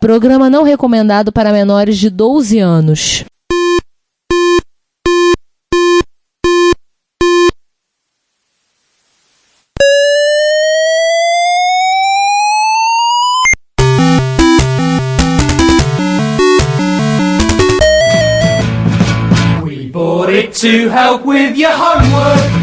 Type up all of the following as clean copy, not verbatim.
Programa não recomendado para menores de 12 anos. We bought it to help with your homework.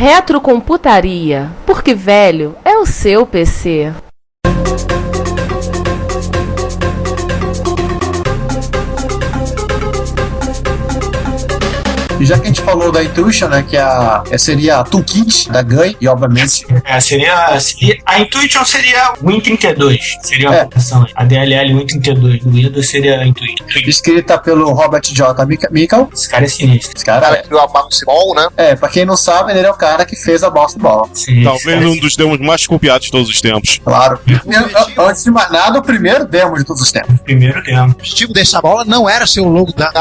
Retrocomputaria, porque velho é o seu PC. E já que a gente falou da Intuition, né, que seria a toolkit da GUI, e obviamente... A Intuition seria o Win32, seria a aplicação. A DLL Win32 do Windows seria a Intuition. Escrita pelo Robert J. Michael. Esse cara é sinistro. Esse cara criou a Bounce Ball, né? Pra quem não sabe, ele é o cara que fez a Bounce Ball. Sim, talvez um dos demos mais copiados de todos os tempos. Claro. Antes de mais nada, o primeiro demo de todos os tempos. Primeiro demo. O objetivo dessa bola não era ser o logo da...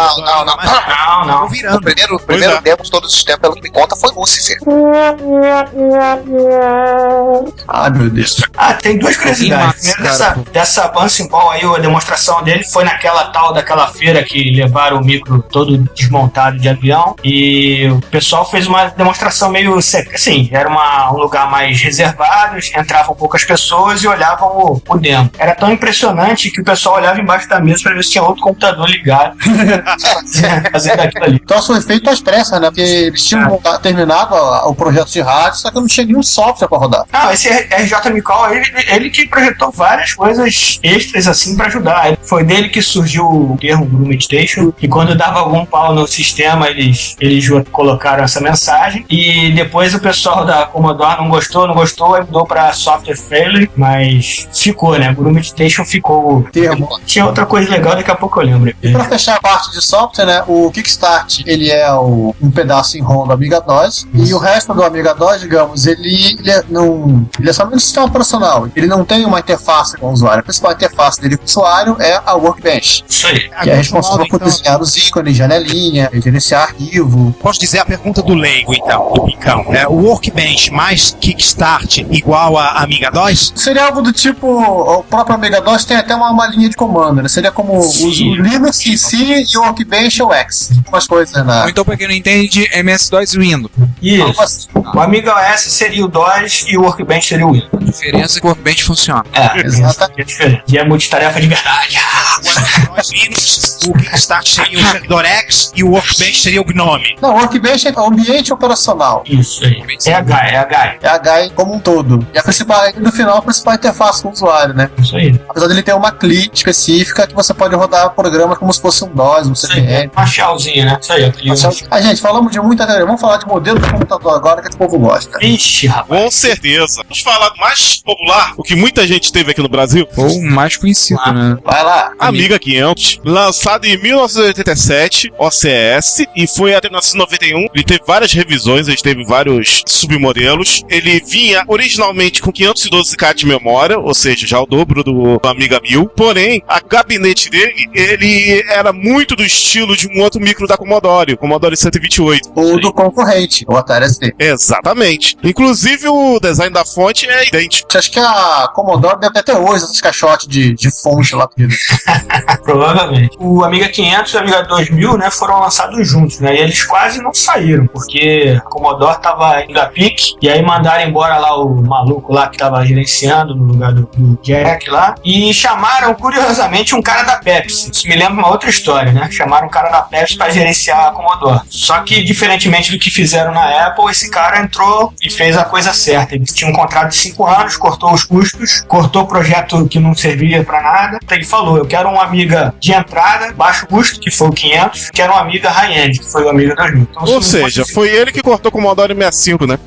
Não. Virando. O primeiro demo de todos os tempos, pelo que me conta, foi Lucifer. Ah, meu Deus. Tem duas curiosidades. Primeiro, dessa Bouncing Ball aí, a demonstração dele foi daquela feira que levaram o micro todo desmontado de avião, e o pessoal fez uma demonstração meio assim, era um lugar mais reservado, entravam poucas pessoas e olhavam o demo. Era tão impressionante que o pessoal olhava embaixo da mesa para ver se tinha outro computador ligado fazendo aquilo ali. Então foi feito às pressas, né? Porque eles tinham terminado o projeto de rádio, só que não tinha nenhum software para rodar. Esse RJ Mikol, ele que projetou várias coisas extras assim para ajudar. Foi dele que surgiu o termo Guru Meditation, e quando dava algum pau no sistema, eles colocaram essa mensagem, e depois o pessoal da Commodore não gostou, aí mudou para Software Failure, mas ficou, né? Guru Meditation ficou o termo. Tinha outra coisa legal, daqui a pouco eu lembro. E para fechar a parte de software, né? O Kickstart, ele é um pedaço em ROM do Amiga DOS, e o resto do Amiga DOS, digamos, ele é somente um sistema operacional. Ele não tem uma interface com o usuário. A principal interface dele com o usuário é a Workbench. Isso aí. Que é responsável por desenhar os ícones, janelinha, gerenciar arquivo. Posso dizer a pergunta do leigo, então, do Picão. O Workbench mais Kickstart igual a Amiga DOS? Seria algo do tipo, o próprio Amiga DOS tem até uma linha de comando, né? Seria como o Linux em si e o Workbench é o X. Umas coisas na... Ou então, pra quem não entende, MS-DOS e Windows. Isso. O Amiga OS seria o DOS e o Workbench seria o Windows. A diferença é que o Workbench funciona. Exatamente. É diferente. E é multitarefa de verdade. O Kickstart seria o Servidor X e o Workbench seria o GNOME. Não, o Workbench é ambiente operacional. Isso aí. É a GUI. É a GUI como um todo. E no final, a principal interface com o usuário, né? Isso aí. Apesar dele ter uma CLI específica que você pode rodar programas como se fosse um DOS, um CPM. Uma shellzinha, né? Isso aí. Gente, falamos de muita teoria. Vamos falar de modelo de computador agora que o povo gosta. Ixi, rapaz. Com certeza. Vamos falar do mais popular, o que muita gente teve aqui no Brasil. Ou o mais conhecido, né? Vai lá. Amiga 500, lançado em 1987, OCS, e foi até 1991. Ele teve várias revisões, ele teve vários submodelos. Ele vinha originalmente com 512K de memória, ou seja, já o dobro do Amiga 1000. Porém, a gabinete dele, ele era muito do estilo de um outro micro da Commodore, o Commodore 128. Ou do concorrente, o Atari ST. Exatamente. Inclusive, o design da fonte é idêntico. Acho que a Commodore deve ter até hoje esses caixotes de fonte lá. Provavelmente. O Amiga 500 e o Amiga 2000, né, foram lançados juntos, né, e eles quase não saíram, porque a Commodore tava indo a pique, e aí mandaram embora lá o maluco lá que tava gerenciando no lugar do Jack lá, e chamaram, curiosamente, um cara da Pepsi. Isso me lembra uma outra história, né, chamaram um cara da Pepsi para gerenciar a Commodore. Só que, diferentemente do que fizeram na Apple, esse cara entrou e fez a coisa certa. Ele tinha um contrato de 5 anos, cortou os custos, cortou o projeto que não servia para nada. Ele falou, eu quero uma Amiga de entrada cara, baixo custo, que foi o 500, que era um Amiga high-end, que foi o Amiga 2000. Então, Ou seja, foi ele que cortou com o Commodore 65, né?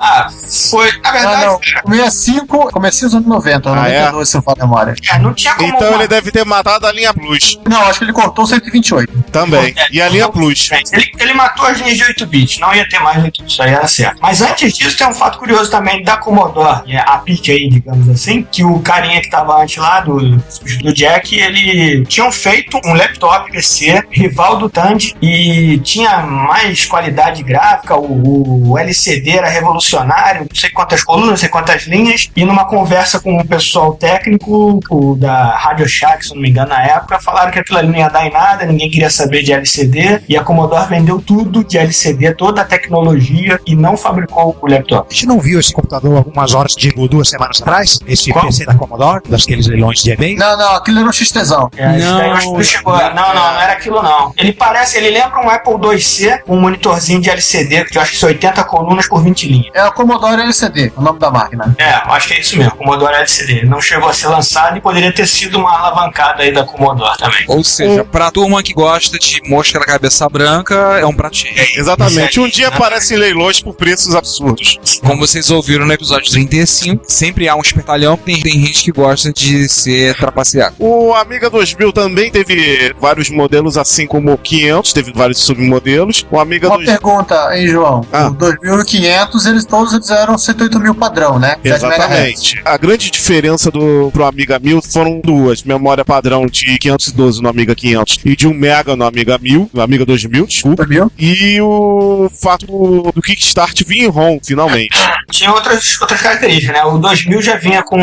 Foi, na verdade... Não. O 65 comecinho dos anos 90, 92, se eu falo a memória. Não tinha como... Então ele deve ter matado a linha Plus. Não, acho que ele cortou o 128. Também. E a linha Plus. Ele matou as linhas de 8-bit, não ia ter mais 8-bit, isso aí era certo. Mas antes disso, tem um fato curioso também da Commodore, a PIC aí, digamos assim, que o carinha que tava antes lá, do Jack, ele tinham feito um laptop PC, rival do Tandy, e tinha mais qualidade gráfica, o LCD era revolucionário, não sei quantas colunas, não sei quantas linhas, e numa conversa com o pessoal técnico da Radio Shack, se não me engano, na época, falaram que aquilo ali não ia dar em nada, ninguém queria saber de LCD, e a Commodore vendeu tudo de LCD, toda a tecnologia, e não fabricou o laptop. A gente não viu esse computador algumas horas de 2 semanas atrás? Esse PC da Commodore, daqueles leilões de eBay? Não, aquilo era um XTzão. Não era aquilo não. Ele lembra um Apple IIc, um monitorzinho de LCD, que eu acho que são 80 colunas por 20 linhas. É o Commodore LCD, o nome da máquina. Eu acho que é isso mesmo, Commodore LCD. Não chegou a ser lançado e poderia ter sido uma alavancada aí da Commodore também. Ou seja, pra turma que gosta de mosca da cabeça branca, é um prato cheio. Exatamente. Um dia aparecem leilões por preços absurdos. Como vocês ouviram no episódio 35, sempre há um espertalhão, tem gente que gosta de ser trapaceado. O Amiga 2000 também teve vários modelos, assim como o 500, teve vários submodelos. O Amiga Uma pergunta, hein, João? O 2500, todos eles eram 108 mil padrão, né? Exatamente. A grande diferença pro Amiga 1000 foram duas. Memória padrão de 512 no Amiga 500 e de 1 mega no Amiga 1000, no Amiga 2000, desculpa. E o fato do Kickstart vir em ROM, finalmente. Tinha outras características, né? O 2000 já vinha com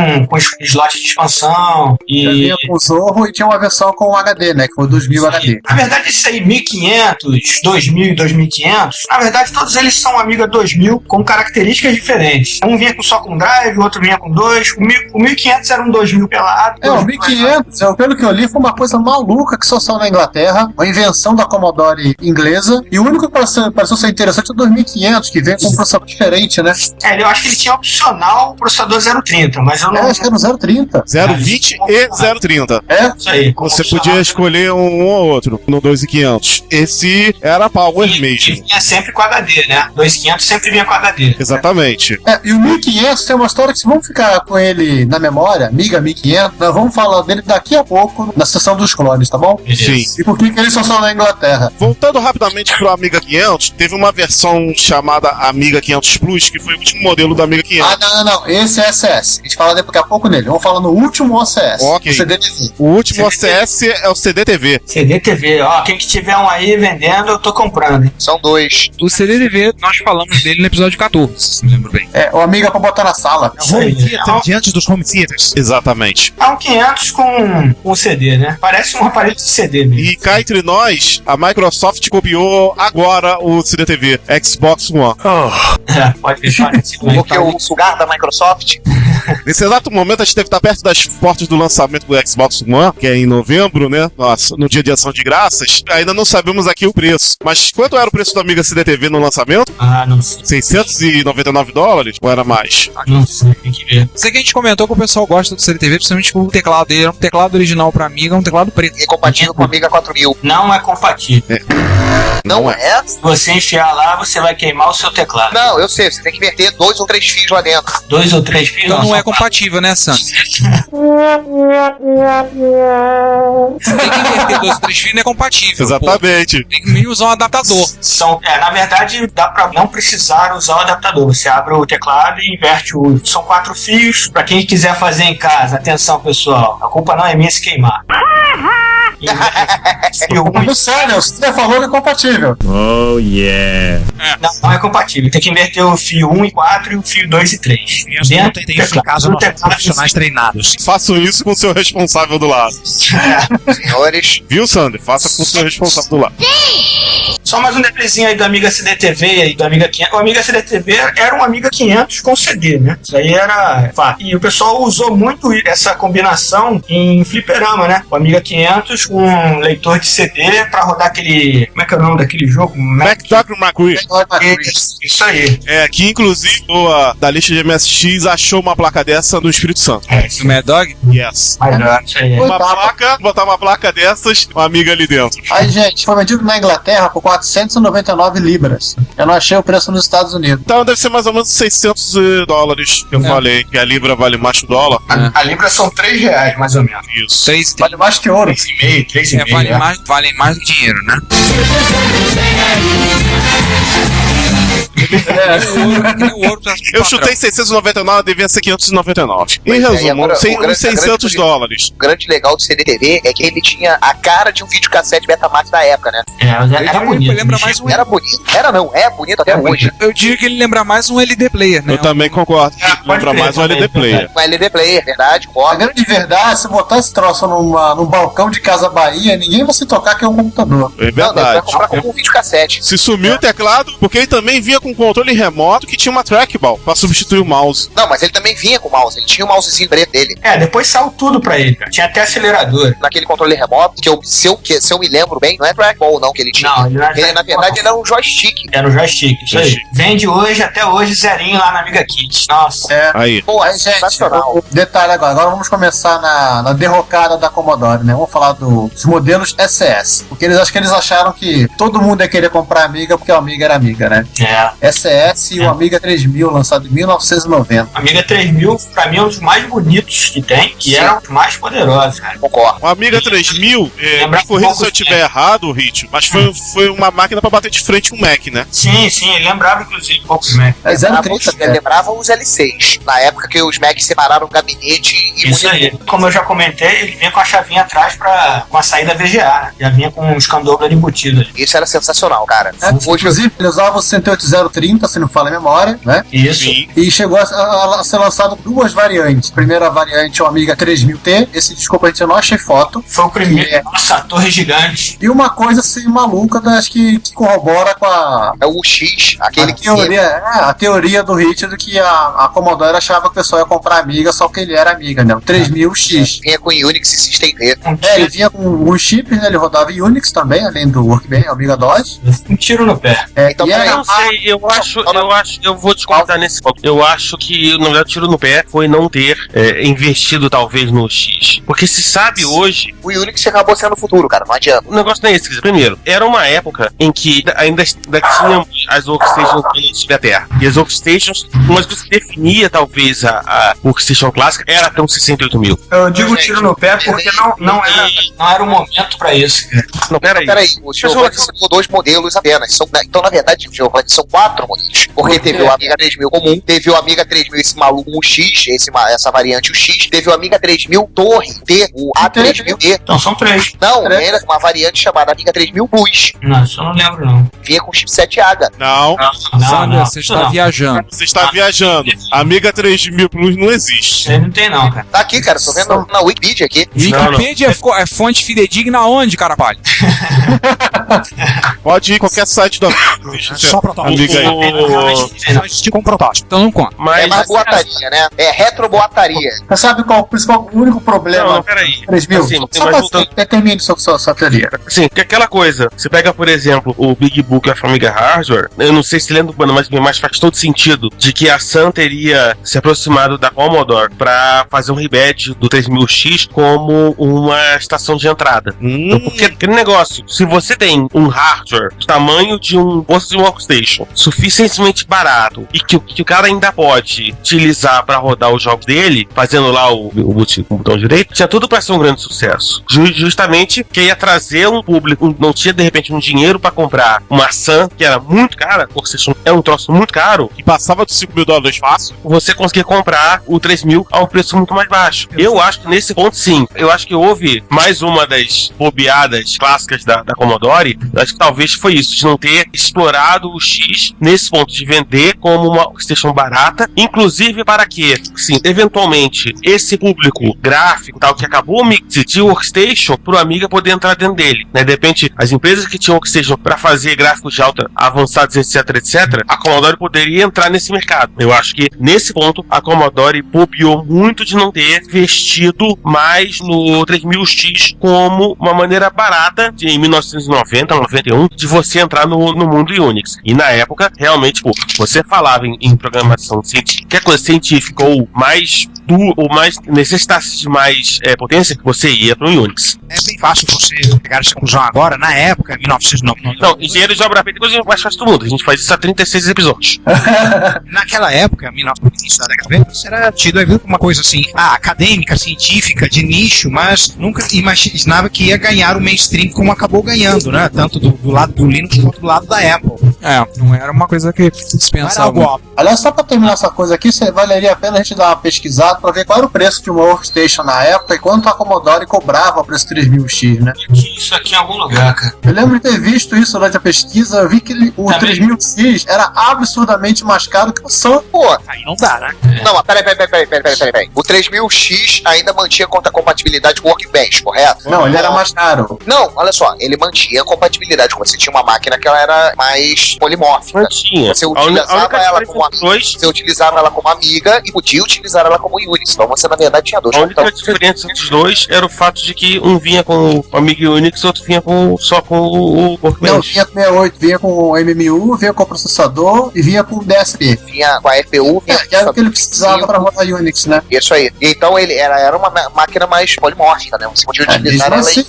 slot de expansão e... Já vinha com o Zorro e tinha uma versão com o HD, né? Que foi o 2000 HD. Na verdade, isso aí, 1500, 2000 e 2500, na verdade, todos eles são Amiga 2000 com características diferentes. Um vinha só com drive, o outro vinha com 2. O 1500 era um 2000 pelado. O 1500, pelo que eu li, foi uma coisa maluca que só saiu na Inglaterra, uma invenção da Commodore inglesa, e o único que pareceu ser interessante é o 2500, que vem com um processador diferente, né? Eu acho que ele tinha opcional o processador 030, mas eu não... acho que era o 030. 020 e 030. Isso aí. Você podia escolher um ou outro no 2500. Esse era Power mesmo. Vinha sempre com HD, né? 2500 sempre vinha com HD. Exatamente. E o 1500 tem uma história que, se vamos ficar com ele na memória, Amiga 1500, nós vamos falar dele daqui a pouco na sessão dos clones, tá bom? Sim. E por que ele só saiu na Inglaterra? Voltando rapidamente pro Amiga 500, teve uma versão chamada Amiga 500 Plus, que foi o último modelo do Amiga 500. Não. Esse é SS. A gente fala daqui a pouco nele. Vamos falar no último OCS. Ok. O CDTV. O último OCS é o CDTV. CDTV, quem que tiver um aí vendendo, eu tô comprando. São 2. O CDTV, nós falamos dele no episódio 14, se me lembro bem. O Amiga pra botar na sala. Home Theater, diante dos Home Theaters. Exatamente. É um 500 com CD, né? Parece um aparelho de CD mesmo. E cá entre nós, a Microsoft copiou agora o CDTV, Xbox One. Pode deixar. Porque o sugar da Microsoft... Nesse exato momento, a gente deve estar perto das portas do lançamento do Xbox One, que é em novembro, né? Nossa, no dia de ação de graças. Ainda não sabemos aqui o preço. Mas quanto era o preço do Amiga CDTV no lançamento? Não sei. $699 ou era mais? Não sei, tem que ver. Sei que a gente comentou que o pessoal gosta do CDTV, principalmente o teclado dele. É um teclado original pra Amiga, um teclado preto. É compatível com o Amiga 4000. Não é compatível. Não é? Se você enfiar lá, você vai queimar o seu teclado. Não, eu sei. Você tem que meter 2 ou 3 fios lá dentro. 2 ou 3 fios? Então não é compatível, né, Santos? Você tem que inverter 2 ou 3 fios, não é compatível. Exatamente. Tem que usar um adaptador. Na verdade, dá pra não precisar usar o adaptador. Você abre o teclado e inverte São 4 fios. Pra quem quiser fazer em casa, atenção, pessoal. A culpa não é minha se queimar. Não, sério, você falou que é compatível. Oh, yeah. Não é compatível. Tem que inverter o fio 1 e 4 e o fio 2 e 3. Eu tentei isso em casa, nós somos profissionais treinados. Façam isso com o seu responsável do lado. Senhores. Viu, Sander? Faça com o seu responsável do lado. Só mais um detalhezinho aí do Amiga CDTV e do Amiga 500. O Amiga CDTV era um Amiga 500 com CD, né? Isso aí era fato. E o pessoal usou muito essa combinação em fliperama, né? O Amiga 500 com um leitor de CD pra rodar aquele... Como é que é o nome daquele jogo? MacDog McCree. Isso aí. Que inclusive da lista de MSX achou uma placa dessa no Espírito Santo. Do Mad Dog? Yes. Isso aí. Uma placa, botar uma placa dessas, uma amiga ali dentro. Aí, gente, foi vendido na Inglaterra por 499 libras. Eu não achei o preço nos Estados Unidos. Então deve ser mais ou menos $600 que eu falei, que a libra vale mais que o dólar. A libra são R$3, mais ou menos. Isso. 3 Vale mais que ouro. 3,5. vale mais do que dinheiro, né? O ouro Eu chutei 699, devia ser 599. Em resumo, uns $600. O grande legal do CDTV é que ele tinha a cara de um videocassete Betamax da época, né? Era bonito. Lembra mais um... Era bonito. É bonito até hoje. Eu diria que ele lembra mais um LD Player, né? Eu também concordo. Lembra mais um LD Player. Um LD Player, verdade, A corta. grande verdade, se botar esse troço num balcão de Casa Bahia, ninguém vai se tocar que é um computador. É Não, vai verdade. comprar como um videocassete. Se sumiu o teclado, porque ele também vinha com controle remoto que tinha uma trackball pra substituir o mouse. Não, mas ele também vinha com o mouse. Ele tinha o mousezinho preto dele. Depois saiu tudo pra ele, cara. Tinha até acelerador. Naquele controle remoto, se eu me lembro bem, não é trackball não que ele tinha. Não, ele não Ele, na verdade, ele era um joystick. Era o joystick, isso aí. Vende hoje, até hoje, zerinho lá na Amiga Kit. Nossa. Aí. Pô, é Aí, gente, sensacional. detalhe agora vamos começar na derrocada da Commodore, né? Vamos falar dos modelos SS. Porque acho que eles acharam que todo mundo ia querer comprar Amiga porque o Amiga era Amiga, né? SS e o Amiga 3000, lançado em 1990. Amiga 3000, pra mim, é um dos mais bonitos que tem e era um dos mais poderosos, cara. Concordo. O Amiga 3000, me corrija se eu estiver errado, Ritmo, mas foi uma máquina pra bater de frente com um Mac, né? Sim, ele lembrava, inclusive, um pouco do Mac. É 030, Lembrava os L6. Na época que os Macs separaram o gabinete e Isso aí. Como eu já comentei, ele vinha com a chavinha atrás com a saída VGA, né? Já vinha com os Scandover embutidos. Isso era sensacional, cara. Inclusive, ele usava o 68030, se não fala a memória, né? Isso. Sim. E chegou a ser lançado duas variantes. A primeira variante é o Amiga 3000T. Esse, desculpa, gente, eu não achei foto. Foi o primeiro. Nossa, a torre gigante. E uma coisa assim maluca, acho que corrobora com É o X, aquele que a teoria do Hit do que a Commodore achava que o pessoal ia comprar Amiga só porque ele era Amiga, né? O 3000X. vinha com Unix e System V. Ele vinha com um chip, né? Ele rodava em Unix também, além do Workbench, Amiga DOS. Um tiro no pé. Então, e peraí. era- Eu não sei, eu vou discordar nesse ponto. Eu acho que, na verdade, o tiro no pé foi não ter investido, talvez, no X. Porque se sabe hoje, O Unix acabou sendo o futuro, cara. Não adianta. o negócio não é esse. Quer dizer, primeiro, era uma época em que ainda tínhamos as workstations da Terra. E as workstations, uma coisa que definia, talvez, a workstation clássica era ter um 68.000. Eu digo tiro no pé porque não era o momento pra isso, cara. Não, peraí. Peraí, o Giovanni citou 2 modelos apenas. Então, na verdade, Giovanni, são 4 modelos. Porque teve o Amiga 3000 comum, teve o Amiga 3000, esse maluco, o X, essa variante, o X, teve o Amiga 3000 Torre T, o A3000D. Então são 3. Não, era uma variante chamada Amiga 3000 Plus. Não, isso eu não lembro, não. Vinha com chipset AGA. Não, Sandra, você está viajando. você está viajando. Amiga 3000 Plus não existe. Isso aí não tem, não, cara. Tá aqui, cara, tô vendo na Wikipedia aqui. Wikipedia é fonte fidedigna onde, carapalho? Pode ir em qualquer site da Só protótipo. Amiga aí. Com protótipo, então não conta. É Mas, mais boataria, né? É retroboataria. Você sabe qual o único problema? não, peraí. 3000? Assim, Só mas pra voltando- termine sua teoria. assim, que aquela coisa, você pega, por exemplo, o Big Book of Amiga Hardware, eu não sei se lembro, mas faz todo sentido de que a Sun teria se aproximado da Commodore pra fazer um rebadge do 3000X como uma estação de entrada. Então, porque aquele negócio, se você tem um hardware do tamanho de um workstation suficientemente barato e que o cara ainda pode utilizar pra rodar os jogos dele, fazendo lá o boot com o botão direito, tinha tudo pra ser um grande sucesso. Justamente que ia trazer um público, não tinha de repente um dinheiro pra comprar uma Sun, que era muito cara, o workstation é um troço muito caro, E passava dos $5.000 fácil. você conseguia comprar o 3000 a um preço muito mais baixo. Eu acho que nesse ponto, sim. Eu acho que houve mais uma das bobeadas clássicas da Commodore. Eu acho que talvez foi isso, de não ter explorado explorado o X nesse ponto de vender como uma workstation barata, inclusive para que, sim, eventualmente, esse público gráfico tal que acabou de workstation pro Amiga poder entrar dentro dele, né? De repente, as empresas que tinham workstation para fazer gráficos de alta avançados, etc, a Commodore poderia entrar nesse mercado. Eu acho que nesse ponto a Commodore bobeou muito de não ter vestido mais no 3000X como uma maneira barata de, em 1990, 91, de você entrar no mundo Unix. E na época, realmente, pô, você falava em programação científica, qualquer coisa científica ou mais necessitasse de mais potência, você ia para o Unix. É bem fácil você pegar essa conclusão agora, na época, 1990. Não, engenheiro de obra feita é a coisa mais fácil do mundo. A gente faz isso há 36 episódios. Naquela época, no início da década de 90, isso era tido a ver com uma coisa assim, acadêmica, científica, de nicho, mas nunca imaginava que ia ganhar o mainstream como acabou ganhando, né? Tanto do lado do Linux quanto do lado da Apple. Não era uma coisa que dispensava. Aliás, só pra terminar essa coisa aqui, valeria a pena a gente dar uma pesquisada pra ver qual era o preço de uma workstation na época e quanto a Commodore cobrava pra esse 3000X, né? Isso aqui em algum lugar, cara. Eu lembro de ter visto isso durante a pesquisa, eu vi que o 3000X era absurdamente mais caro que o Sun. Pô, aí não dá, né? Não, mas peraí. O 3000X ainda mantinha compatibilidade com o Workbench, correto? Não, ele era mais caro. Não, olha só, ele mantinha compatibilidade. Você tinha uma máquina que ela era mais polimórfica. Mantinha. Você utilizava ela como você utilizava ela como Amiga e podia utilizar ela como Unix. Então você, na verdade, tinha dois. A única diferença entre os dois era o fato de que um vinha com o Amiga Unix e o outro vinha só com o Workbench. Não, vinha com 68, vinha com o MMU, vinha com o processador e vinha com o DSP. Vinha com a FPU. Que era o que ele precisava para rodar Unix, né? Isso aí. Então ele era uma máquina mais polimórfica, né? Você podia utilizar ela assim,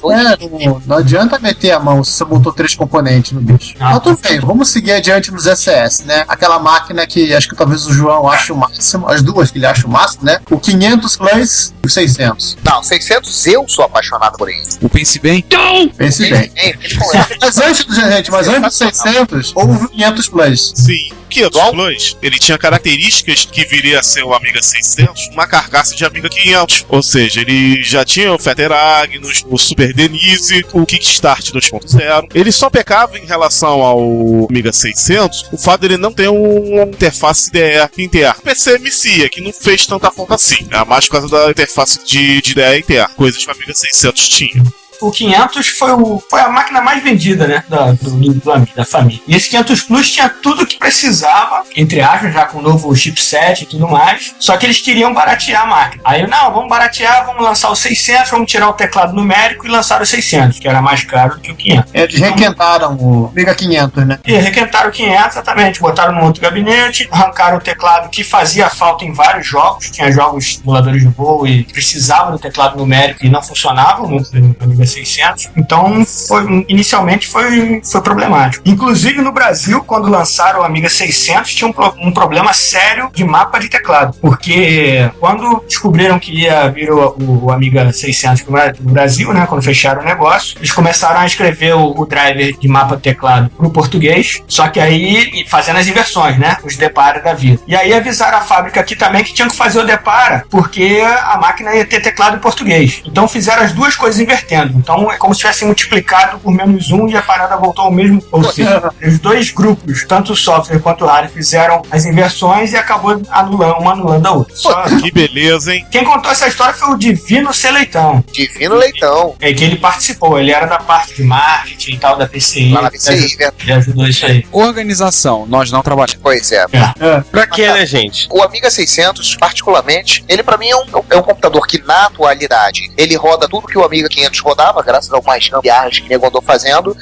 não adianta meter a mão se você botou 3 componentes no bicho. Mas tudo bem, vamos seguir adiante nos SS, né? Aquela máquina que acho que talvez o João ache o máximo, as duas que ele acha o máximo, né? O 500 Plus e o 600. Não, 600 eu sou apaixonado por ele. O Pense Bem? Pense bem. Mas antes do 600, houve o 500 Plus. Sim. O 500 Plus, ele tinha características que viria a ser o Amiga 600, uma carcaça de Amiga 500. Ou seja, ele já tinha o Fetter Agnus, o Super Denise, o Kickstart 2.0. Ele só pecava em relação ao Amiga 600, o fato dele não ter uma interface IDE interna. PC MCIA, que não fez tanta falta assim. É mais por causa da interface de IDE interna. Coisas que o Amiga 600 tinha. O 500 foi a máquina mais vendida, né, da família. E esse 500 Plus tinha tudo que precisava, entre aspas, já com o novo chipset e tudo mais, só que eles queriam baratear a máquina. Aí, vamos baratear, vamos lançar o 600, vamos tirar o teclado numérico e lançar o 600, que era mais caro do que o 500. Eles requentaram o Amiga 500, né? E requentaram o 500, exatamente, botaram no outro gabinete, arrancaram o teclado que fazia falta em vários jogos, tinha jogos simuladores de voo e precisava do teclado numérico e não funcionavam no Amiga 600, então inicialmente foi problemático. Inclusive no Brasil, quando lançaram o Amiga 600, tinha um problema sério de mapa de teclado, porque quando descobriram que ia vir o Amiga 600 no Brasil, né, quando fecharam o negócio, eles começaram a escrever o driver de mapa de teclado pro português, só que aí fazendo as inversões, né, os depara da vida. E aí avisaram a fábrica aqui também que tinham que fazer o depara, porque a máquina ia ter teclado em português. Então fizeram as duas coisas invertendo. Então é como se tivesse multiplicado por -1 e a parada voltou ao mesmo. Ou seja, os dois grupos, tanto o software quanto o hardware, fizeram as inversões e acabou anulando a outra. Que beleza, hein? Quem contou essa história foi o Divino C. Leitão. Divino Leitão. É que ele participou, ele era da parte de marketing e tal, da PCI. Lá na PCI, né? Ele ajudou isso aí. Organização, nós não trabalhamos. Pois é. Pra quê, né, gente? O Amiga 600, particularmente, ele pra mim é um computador que, na atualidade, ele roda tudo que o Amiga 500 rodava, graças a algumas gambiarras que o nego andou fazendo.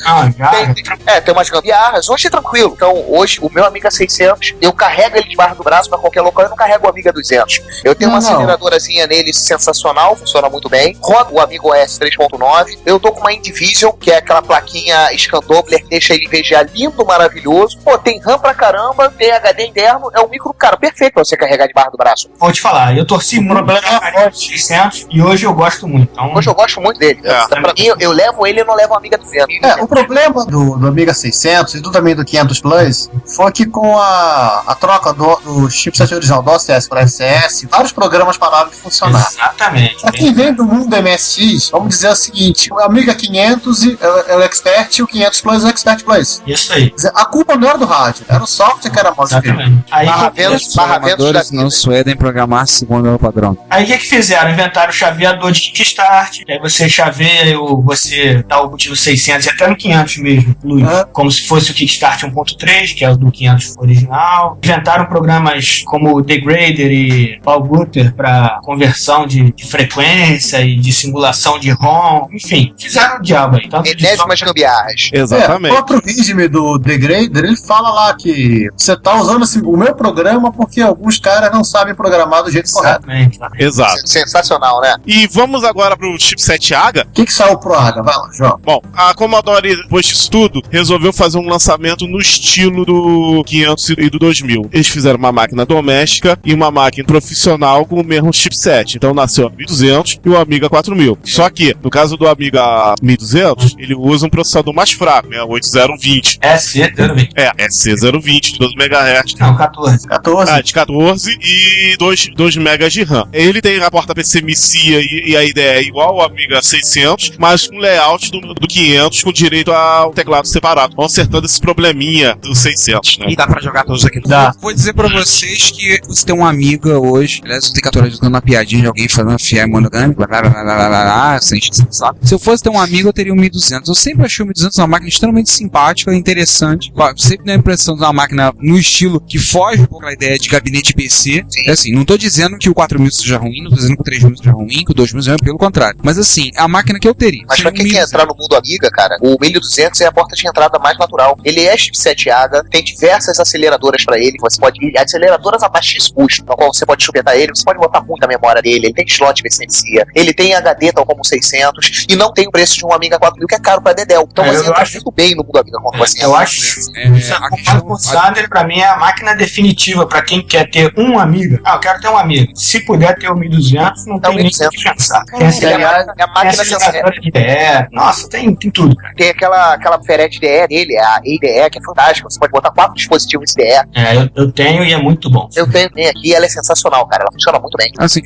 Tem umas gambiarras. Hoje é tranquilo. Então, hoje, o meu Amiga 600, eu carrego ele debaixo do braço pra qualquer local, eu não carrego o Amiga 200. Eu tenho uma aceleradorazinha nele sensacional, funciona muito bem. Roda o Amiga OS 3.9. Eu tô com uma Indivision, que é aquela plaquinha Scandobler que deixa ele VGA lindo, maravilhoso. Pô, tem RAM pra caramba, tem HD interno, é um micro, cara, perfeito pra você carregar debaixo do braço. Vou te falar, eu torci muito pro 600 e hoje eu gosto muito. Então... Hoje eu gosto muito dele. Pra mim, eu levo ele e não levo o Amiga 200. O problema do Amiga 600 e também do 500 Plus foi que com a troca do chipset original do OCS para SCS, vários programas pararam de funcionar. Exatamente. Pra quem vem do mundo MSX, vamos dizer o seguinte: o Amiga 500 é o Expert e o 500 Plus é o Expert Plus. Isso aí. Quer dizer, a culpa não era do rádio, era o software que era mal escrito. Aí, Barraventos da Programadores não suedem programar segundo o padrão. aí o que fizeram? Inventaram o chaveador de Kickstart. Aí você chaveia, você dá o motivo 600 e até no 500 mesmo, Luiz. Como se fosse o Kickstart 1.3, que é o do 500 original. Inventaram programas como o Degrader e Ballbooter para conversão de frequência e de simulação de ROM. Enfim, fizeram o diabo aí. Tanto de Enésimas gambiarras. Exatamente. O próprio regime do Degrader, ele fala lá que você tá usando assim, o meu programa porque alguns caras não sabem programar do jeito correto. Exato. Sensacional, né? E vamos agora pro chipset AGA. O que saiu pro AGA? Vai lá, João. Bom, a Commodore, depois disso tudo, resolveu fazer um lançamento no estilo do 500 e do 2000. Eles fizeram uma máquina doméstica e uma máquina profissional com o mesmo chipset. Então nasceu o 1200 e o Amiga 4000. Só que, no caso do Amiga 1200, ele usa um processador mais fraco, né? 8020. SC020. SC020, de 12 MHz. Não, 14. 14? De 14 e 2 MB de RAM. Ele tem a porta PCMC e a ideia é igual ao Amiga 600, mas com layout do 500 com direito ao teclado separado, consertando esse probleminha do 600, né? E dá pra jogar todos aqui no Dá. Vou dizer pra vocês que você tem uma amiga hoje, aliás, eu tenho 14 anos dando uma piadinha de alguém falando fiel monogâmico, sem sabe? Se eu fosse ter um amigo, eu teria um 1200. Eu sempre achei o 1200 uma máquina extremamente simpática, interessante. Sempre dá a impressão de uma máquina no estilo que foge um pouco da ideia de gabinete PC. É assim, não tô dizendo que o 4000 seja ruim, não tô dizendo que o 3000 seja ruim, que o 2000 seja ruim, pelo contrário. Mas assim, é a máquina que eu teria. Mas pra quem quer entrar no mundo Amiga, cara, o 1200 é a porta de entrada mais natural. Ele é chipset AGA, tem diversas aceleradoras pra ele, você pode ir, aceleradoras a baixíssimo custo, no qual você pode chupetar ele, você pode botar muita memória dele, ele tem slot VCMC, ele tem HD tal como o 600, e não tem o preço de um Amiga 4000, que é caro pra Dedel. Então você entra muito bem no mundo Amiga quando você Eu acho concordo com o Sander, pra mim é a máquina definitiva pra quem quer ter um Amiga. Eu quero ter um Amiga. Se puder ter o 1200, não tem nem o que pensar. É a máquina aceleradora de IDE. Nossa, tem tudo, cara. Tem aquela Feret DE dele, a EIDE, que é fantástica. Você pode botar 4 dispositivos IDE. Eu tenho e é muito bom. Eu tenho aqui, ela é sensacional, cara. Ela funciona muito bem. Assim,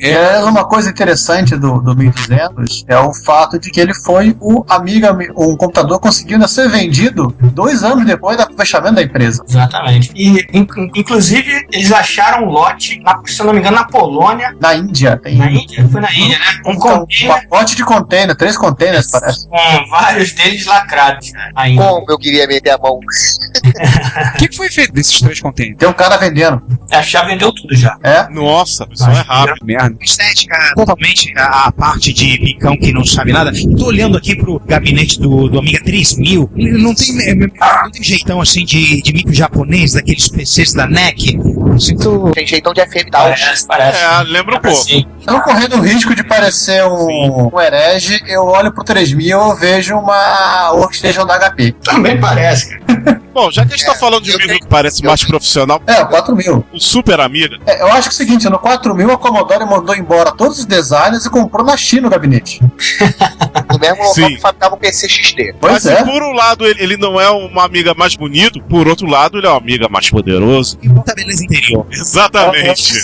Uma coisa interessante do 1200 é o fato de que ele foi o Amiga, um computador conseguindo ser vendido 2 anos depois do fechamento da empresa. Exatamente. E, inclusive, eles acharam um lote, se eu não me engano, na Polônia. Na Índia. Na Índia? Foi na Índia, né? Um container. Um pacote de container, 3 containers, parece. Com vários deles lacrados, né? Ainda. Como eu queria meter a mão. O que foi feito desses 3 containers? Tem um cara vendendo. Já vendeu tudo já. Nossa, o pessoal é rápido. Merda. Estética, totalmente a parte de picão que não sabe nada. Tô olhando aqui pro gabinete do Amiga 3000. Ele não tem jeitão assim de micro japonês, daqueles PCs da NEC. Tem jeitão de FM da Parece. Lembra um pouco. Então, correndo o risco de parecer um herege, eu olho pro 3000 e eu vejo uma workstation da HP. Também parece, cara. Bom, já que a gente tá falando de um amigo que parece mais profissional, o 4000. O Super Amiga. Eu acho que é o seguinte, no 4000 a Commodore mandou embora todos os designers e comprou na China o gabinete. No mesmo local que fabricava o PC XT. Mas se por um lado ele não é uma amiga mais bonito, por outro lado ele é uma amiga mais poderoso. E bota beleza interior. Exatamente.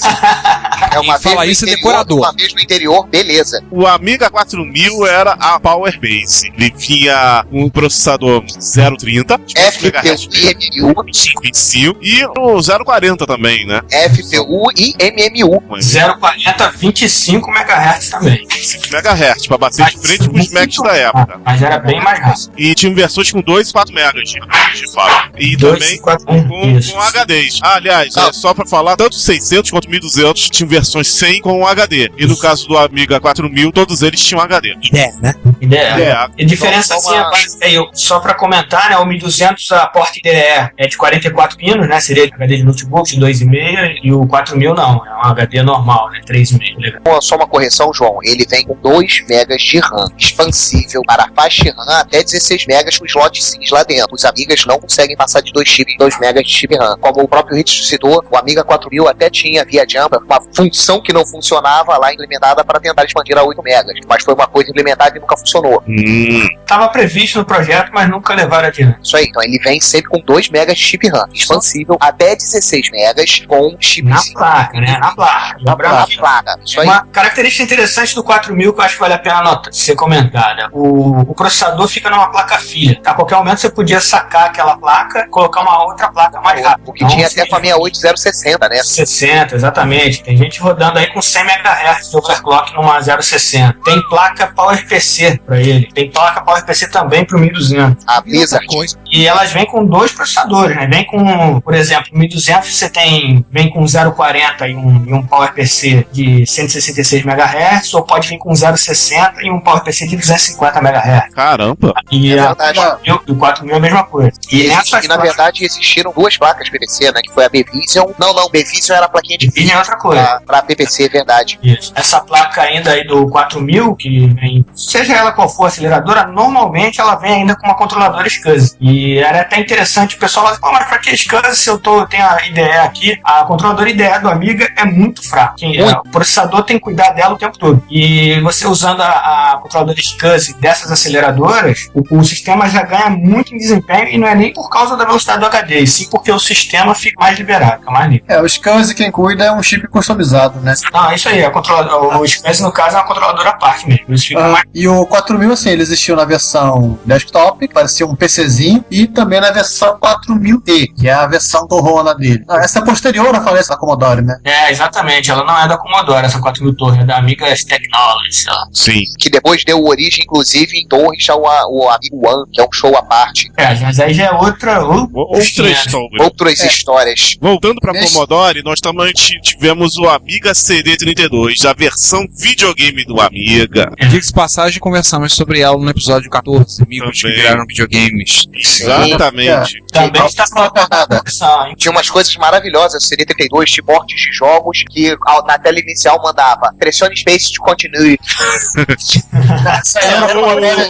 É uma Quem fala vez isso no é interior, decorador. uma vez no interior, beleza. O Amiga 4000 era a Power Base. Ele tinha um processador 030, FPU e MMU. 525 e o 040 também, né? FPU e MMU. 040, 25 MHz também. 5 MHz, pra bater de frente com os Macs da época. Mas era bem mais rápido. E tinha versões com 2 e 4 MB de fato. E 2 também e 4, com HDs. Aliás, só pra falar, tanto 600 quanto 1200 tinham versões sem com HD. E no caso do Amiga 4000, todos eles tinham HD. Ideia, né? Ideia. E diferença assim, só pra comentar, né? O 1200, a porta IDE é de 44 pinos, né? Seria HD de notebook de 2,5, e o 4000 não, é um HD normal, né? 3,5. Só uma correção, João. Ele vem com 2 megas de RAM expansível. expansível para faixa RAM até 16 megas com slot SIMs lá dentro. Os Amigas não conseguem passar de 2 chips, 2 megas de chip RAM. Como o próprio Hits citou, o Amiga 4000 até tinha via Jumper uma função que não funcionava lá implementada para tentar expandir a 8 megas, mas foi uma coisa implementada e nunca funcionou. Estava previsto no projeto, mas nunca levaram adiante. Isso aí, então ele vem sempre com 2 megas de chip RAM, expansível até 16 megas com chip Na SIM. placa, né? Na placa. Lembrando que Placa. Isso aí. uma característica interessante do 4000 que eu acho que vale a pena ser comentada. O processador fica numa placa filha. A qualquer momento você podia sacar aquela placa, colocar uma outra placa mais rápida. O que tinha até com a 68060, né? 60, exatamente. Tem gente rodando aí com 100 MHz de overclock numa 060. Tem placa PowerPC para ele. Tem placa PowerPC também pro 1200. A Blizzard. E elas vêm com 2 processadores, né? Vem com, por exemplo, 1200 você vem com 040 e um PowerPC de 166 MHz, ou pode vir com 060 e um PowerPC de 250 MHz. Caramba! E É a verdade. 4000 é a mesma coisa. E na verdade existiram 2 placas PPC, né? Que foi a B-Vision. Não, B-Vision era a plaquinha de Vision é outra coisa. Pra PPC, verdade. Isso. Essa placa ainda aí do 4000, que vem, seja ela qual for a aceleradora, normalmente ela vem ainda com uma controladora SCSI. E era até interessante, o pessoal fala, mas pra que SCSI se eu tenho a IDE aqui? A controladora IDE do Amiga é muito fraca. O processador tem que cuidar dela o tempo todo. E você usando a controladora SCSI dessas aceleradoras, o sistema já ganha muito em desempenho, e não é nem por causa da velocidade do HD, e sim porque o sistema fica mais liberado, fica mais livre. O SCSI quem cuida é um chip customizado, né? Não, isso aí, o SCSI no caso é uma controladora à parte mesmo. Por isso fica mais... E o 4000, assim, ele existiu na versão desktop, que parecia um PCzinho, e também na versão 4000D, que é a versão torrona dele. Essa é posterior à falência da Commodore, né? É, exatamente, ela não é da Commodore, essa 4000 Torre, é da Amiga Technology. Sim. Que depois deu origem, inclusive, em torres ao Amigo One, que é um show à parte. Mas aí já é outra história. Outras histórias. Voltando pra Commodore, nós também tivemos o Amiga CD32, a versão videogame do Amiga. Diga-se de passagem, conversamos sobre ela no episódio 14, amigos que viraram videogames. Exatamente. Também está falando da Tinha umas coisas maravilhosas, o CD32 de portes de jogos que na tela inicial mandava pressione Space to continue.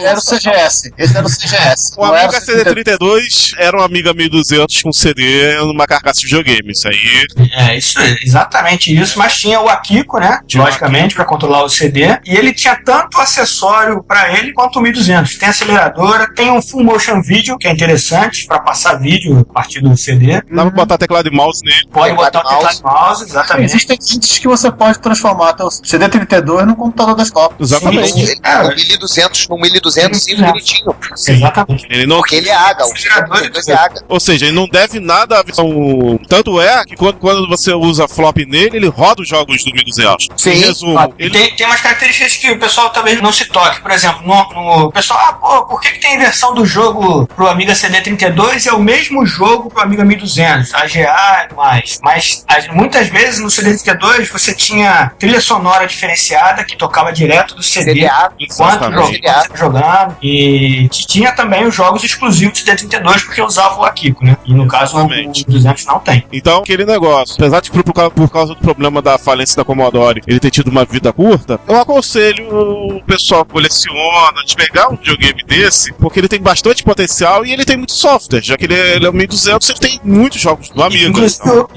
Era o CGS. Esse era o CGS. O Amiga CD32 era um Amiga 1200 com CD numa carcaça de videogame. Isso aí. É, isso, exatamente isso. Mas tinha o Akiko, né? Logicamente, para controlar o CD. E ele tinha tanto acessório para ele quanto o 1200. Tem aceleradora, tem um full motion video, que é interessante para passar vídeo a partir do CD. Dá pra botar teclado e mouse nele. Pode botar o teclado e mouse, exatamente. Existem kits que você pode transformar teu CD32 num computador desktop. Exatamente. No 1200 e bonitinho. Exatamente. Ele não... Porque ele é AGA, o CD32 é AGA. Ou seja, ele não deve nada à versão. Tanto é que quando você usa flop nele, ele roda os jogos do 1200. Sim. Em resumo, Tem umas características que o pessoal talvez não se toque. Por exemplo, o pessoal, por que tem versão do jogo pro Amiga CD32 e é o mesmo jogo pro Amiga 1200, AGA e mais. Mas muitas vezes no CD32 você tinha trilha sonora diferenciada que tocava direto do CD CDA, enquanto estava jogando, e tinha também os jogos exclusivos do CD32 porque usava o Akiko, né? E no caso o 200 não tem. Então, aquele negócio, apesar de por causa do problema da falência da Commodore ele ter tido uma vida curta, eu aconselho o pessoal que coleciona de pegar um videogame desse, porque ele tem bastante potencial e ele tem muito software, já que ele é o 1200, ele tem muitos jogos do Amiga. Então,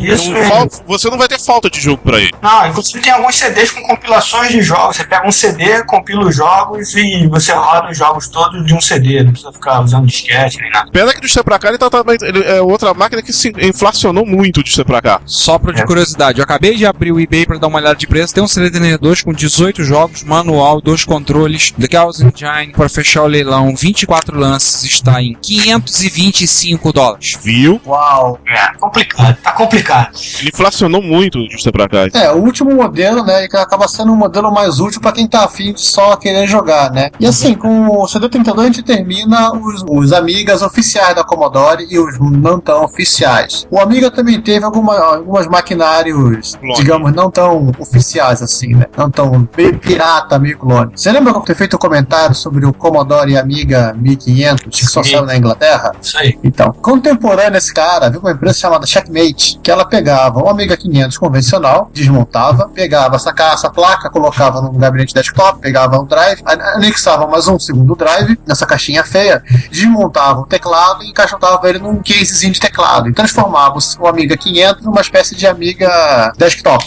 você não vai ter falta de jogo pra ele. Não, inclusive tem alguns CDs com compilações de jogos. Você pega um CD, compila os jogos e você roda os jogos todos de um CD, não precisa ficar usando disquete nem nada. Pena que do pra cá ele é outra máquina que se inflacionou muito de pra cá. Só de curiosidade, eu acabei de abrir o eBay pra dar uma olhada de preço. Tem um CD32 com 18 jogos, manual, 2 controles, The Chaos Engine, para fechar o leilão, 24 lances, está em $525. Viu? Uau! Complicado, tá complicado. Ele inflacionou muito de pra cá. O último modelo, né, que acaba sendo um modelo mais útil pra quem tá afim de só querer jogar, né? E assim, com o CD32 a gente termina os Amigas oficiais da Commodore e os não tão oficiais. O Amiga também teve algumas maquinários, digamos, não tão oficiais assim, né? Não tão pirata, meio clone. Você lembra que eu ter feito um comentário sobre o Commodore Amiga 1500, que só saiu na Inglaterra? Inglaterra? Isso aí. Então, contemporâneo esse cara, viu uma empresa chamada Checkmate, que ela pegava um Amiga 500 convencional, desmontava, pegava essa placa, colocava num gabinete desktop, pegava um drive, anexava mais um segundo drive nessa caixinha feia, desmontava o teclado e encaixotava ele num casezinho de teclado e transformava o Amiga 500 numa espécie de Amiga desktop.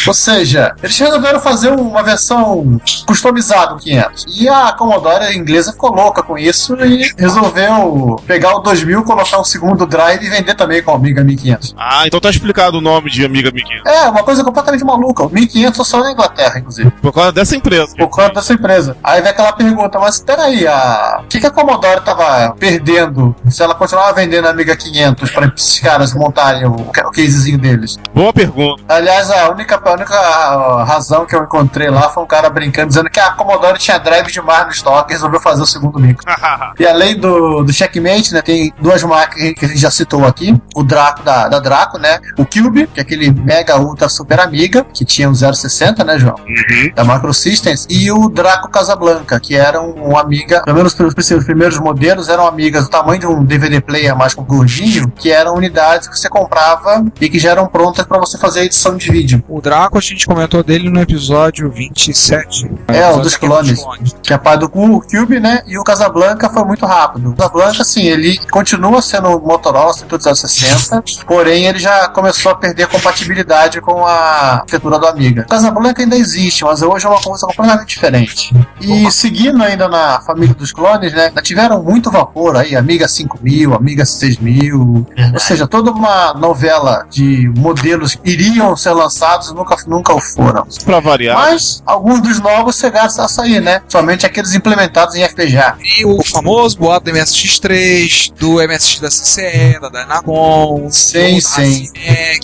Ou seja, eles resolveram fazer uma versão customizada do 500. E a Commodore inglesa ficou louca com isso e resolveu pegar o 2000, colocar um segundo drive e vender também com o Amiga 1500. Ah, então tá explicado o nome de Amiga 1500. É, uma coisa completamente maluca. O 1500 só na Inglaterra, inclusive. Por causa dessa empresa. Por causa dessa empresa. Aí vem aquela pergunta, mas peraí, o que a Commodore tava perdendo se ela continuava vendendo a Amiga 500 para esses caras montarem o casezinho deles? Boa pergunta. Aliás, a única razão que eu encontrei lá foi um cara brincando, dizendo que a Commodore tinha drive demais no estoque e resolveu fazer o segundo micro. E além do Checkmate, né, tem duas máquinas que a gente já citou aqui, o Draco da Draco, né, o Cube, que é aquele mega ultra super Amiga, que tinha um 060, né, João? Da Macro Systems, e o Draco Casablanca, que era um Amiga, pelo menos os primeiros modelos eram Amigas do tamanho de um DVD player mais com gordinho, que eram unidades que você comprava e que já eram prontas para você fazer a edição de vídeo. O Draco, a gente comentou dele no episódio 27. O dos clones. Que é pai do Cube, né? E o Casablanca foi muito rápido. O Casablanca, assim, ele continua sendo Motorola 160, porém ele já começou a perder compatibilidade com a arquitetura do Amiga. O Casablanca ainda existe, mas hoje é uma coisa completamente diferente. E seguindo ainda na família dos clones, né? Tiveram muito vapor aí, Amiga 5000, Amiga 6000, ou seja, toda uma novela de modelos que iriam ser lançados e nunca o foram. Pra variar. Mas alguns dos novos chegaram a sair, né? Somente aqueles implementados em FPGA. E o famoso boato do MSX3, do MSX da CCE, da Dynagon, sim.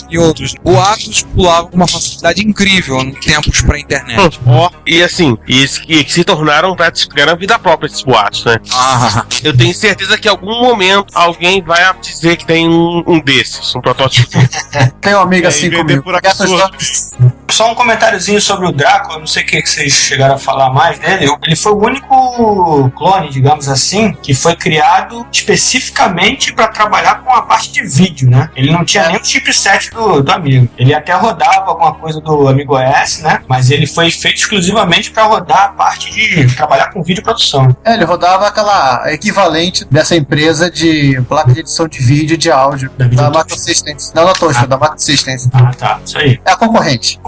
E outros. Boatos pulavam com uma facilidade incrível em tempos pré-internet. E assim, e que se tornaram ganhando vida própria esses boatos, né? Eu tenho certeza que em algum momento alguém vai dizer que tem um desses, um protótipo. Tem um Amiga 5000. Só um comentáriozinho sobre o Draco, eu não sei o que vocês chegaram a falar mais dele. Ele foi o único clone, digamos assim, que foi criado especificamente para trabalhar com a parte de vídeo, né? Ele não tinha nem o chipset do Amigo. Ele até rodava alguma coisa do Amigo OS, né? Mas ele foi feito exclusivamente para rodar a parte de trabalhar com vídeo produção. Ele rodava aquela equivalente dessa empresa de placa de edição de vídeo e de áudio da Macro Systems. Não da Toshiba, da Macro Systems. Tá, isso aí. É a concorrente.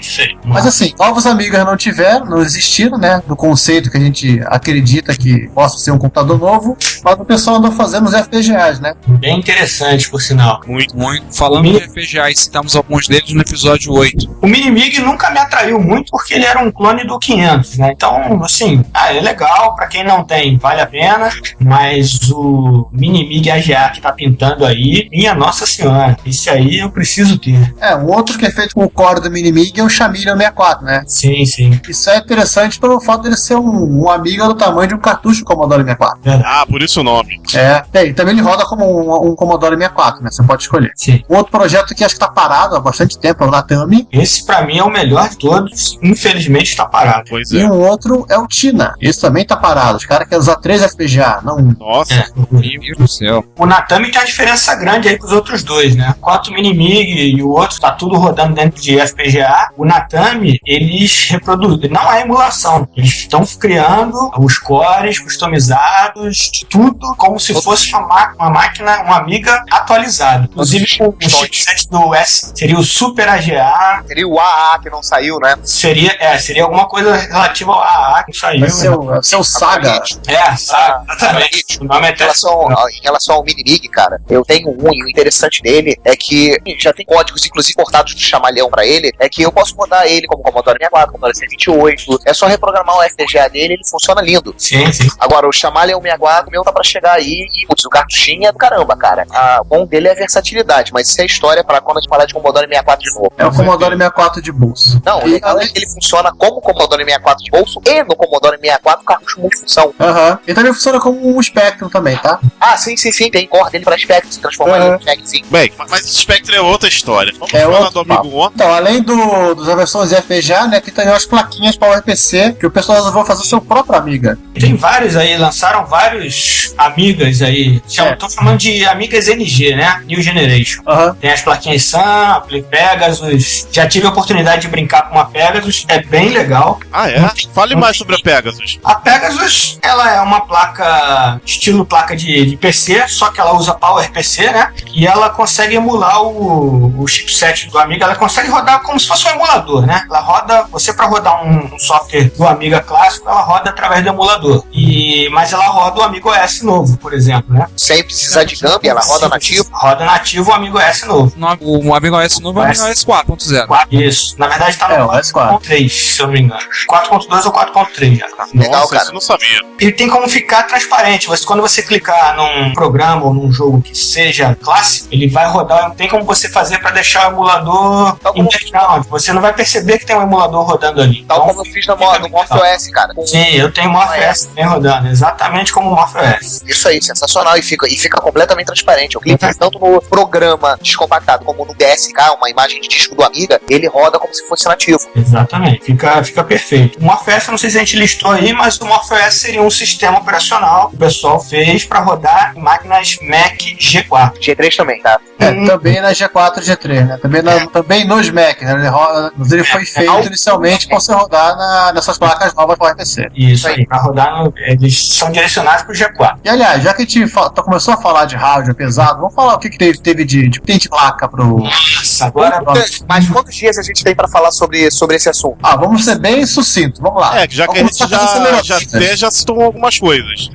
Isso aí. Mas assim, novos Amigas não existiram, né? Do conceito que a gente acredita que possa ser um computador novo, mas o pessoal andou fazendo os FPGAs, né? Bem interessante, por sinal. Muito. Falando de FPGA, citamos alguns deles no episódio 8. O Minimig nunca me atraiu muito porque ele era um clone do 500, né? Então, assim, é legal, pra quem não tem, vale a pena, mas o Minimig AGA que tá pintando aí, minha Nossa Senhora, esse aí eu preciso ter. Um outro que é feito com o core do Minimig é o Chameleon 64, né? Sim. Isso é interessante pelo fato dele ser um Amiga do tamanho de um cartucho Commodore 64. Por isso o nome. E também ele roda como um Commodore 64, né? Você pode escolher. Sim. Um outro projeto que acho que tá parado há bastante tempo é o Natami. Esse pra mim é o melhor de todos, infelizmente tá parado. Pois E um outro é o Tina. Esse também tá parado. Os caras querem usar 3 FPGA, não 1. Nossa. Meu Deus do céu. O Natami tem uma diferença grande aí com os outros dois, né? Enquanto o Minimig e o outro tá tudo rodando dentro de FPGA, o Natami, eles reproduzem. Não é emulação. Eles estão criando os cores customizados, de tudo, como se fosse uma máquina, uma Amiga atualizada. Inclusive, o chipset do S seria o Super AGA. Seria o AA que não saiu, né? Seria alguma coisa relativa ao AA que não saiu. Vai ser o Saga. Saga, exatamente. O nome é em relação ao Minimig, cara, eu tenho e o interessante dele é que já tem códigos, inclusive portados do Chamaleão pra ele, é que eu posso rodar ele como Commodore 64, Commodore 128, é só reprogramar o FPGA dele, ele funciona lindo. Sim. Agora, o Chamaleão 64, o meu tá pra chegar aí e, o cartuchinho é do caramba, cara. O bom dele é a versatilidade, mas isso é história pra quando a gente falar de Commodore 64 de novo. O Commodore 64 de bolso. Não, o legal é que ele funciona como Commodore 64 de bolso e no Commodore 64 cartucho multifunção. Aham. Ele também funciona como um Spectrum também, tá? Ah, sim. Tem corda dele pra Spectrum, se transformar em Spectrum, sim. Bem, mas o Spectre é outra história. Vamos É falar outro do Amigo One. Então, além das versões FPGA, né, tem também as plaquinhas para o RPC, que o pessoal resolveu fazer seu próprio Amiga. Tem vários aí, lançaram vários Amigas aí. Tô chamando de Amigas NG, né? New Generation. Tem as plaquinhas Sun, Pegasus. Já tive a oportunidade de brincar com uma Pegasus, é bem legal. Ah, é? Fale mais sobre a Pegasus. A Pegasus, ela é uma placa, estilo placa de PC, só que ela usa PowerPC, né? E ela consegue emular o chipset do Amiga, ela consegue rodar como se fosse um emulador, né? Ela roda, você para rodar um software do Amiga clássico, ela roda através do emulador. Mas ela roda o Amiga OS novo, por exemplo, né? Sem precisar de GAMP, ela roda nativo? Roda nativo o Amiga OS novo. O Amiga OS novo é o Amiga OS 4.0. Isso. Na verdade tá no 4.3, se eu não me engano. 4.2 ou 4.3 já. Legal, Nossa, cara. isso eu não sabia. Ele tem como ficar transparente. Quando você clicar num programa ou num jogo que seja clássico, ele vai rodar. Não tem como você fazer para deixar o emulador em background. Você não vai perceber que tem um emulador rodando ali. Tal como eu fiz no MorphOS, cara. Sim, eu tenho MorphOS também rodando. Exatamente como o MorphOS. Isso aí, sensacional. E fica completamente transparente. Eu clico tanto no programa descompactado como no DSK, uma imagem de disco do Amiga, ele roda como se fosse nativo. Exatamente. Fica perfeito. O MorphOS, eu não sei se a gente listou aí, mas o MorphOS seria um sistema operacional que o pessoal fez para rodar em máquinas Mac G4. G3 também, tá? Também na G4 e G3, né? Também nos Mac, né? Ele foi feito inicialmente para você rodar nessas placas novas para RPC. Isso aí, para rodar, eles são direcionados para o G4. E aliás, já que a gente começou a falar de hardware pesado, vamos falar o que teve de placa pro... Nossa, agora... Mas quantos dias a gente tem para falar sobre esse assunto? Vamos ser bem sucinto, vamos lá. Já que a gente já citou algumas coisas.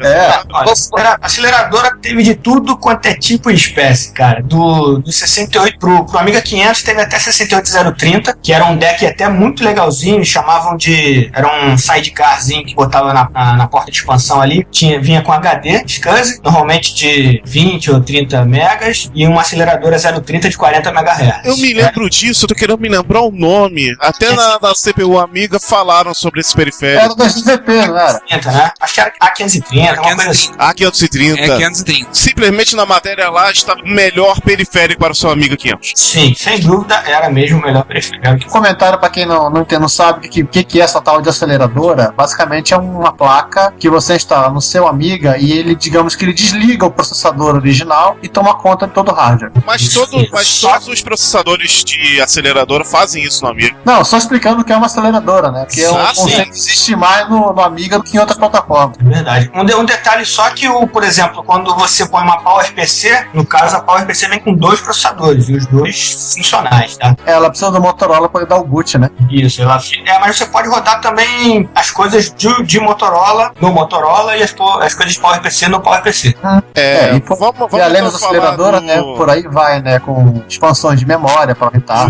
Olha, a aceleradora teve de tudo quanto é tipo e espécie, cara. Do 68 pro Amiga 500 teve até 68030, que era um deck até muito legalzinho, chamavam de... Era um sidecarzinho que botava na porta de expansão ali, vinha com HD, SCSI, normalmente de 20 ou 30 megas, e uma aceleradora 030 de 40 MHz. Eu me lembro disso, eu tô querendo me lembrar o nome. Até na CPU Amiga falaram sobre esse periférico. Era do SVP, não era? Né? Acho que era A530, uma coisa assim. A530. É 530. Simplesmente na matéria lá está o melhor periférico para o seu Amiga 500. Sim, sem dúvida era mesmo o melhor periférico. Comentário para quem não sabe o que é essa tal de aceleradora. Basicamente é uma placa que você instala no seu Amiga e ele, digamos que ele desliga o processador original e toma conta de todo o hardware. Mas todos os processadores de aceleradora fazem isso no Amiga. Não, só explicando o que é uma aceleradora, né? Porque o conceito existe mais no Amiga do que em outras plataformas. Verdade. Um detalhe só que, por exemplo, quando você põe uma PowerPC, no caso a PowerPC vem com 2 processadores e os 2 funcionais, tá? Ela precisa do Motorola para dar o boot, né? Isso, mas você pode rodar também as coisas de Motorola no Motorola e as coisas de PowerPC no PowerPC. E além da aceleradora, né? Por aí vai, né? Com expansões de memória para aumentar.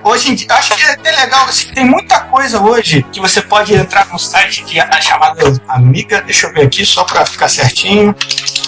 Hoje em dia, acho que é até legal, assim, tem muita coisa hoje que você pode entrar no site que é chamado Amiga, deixa eu ver aqui só para ficar certinho.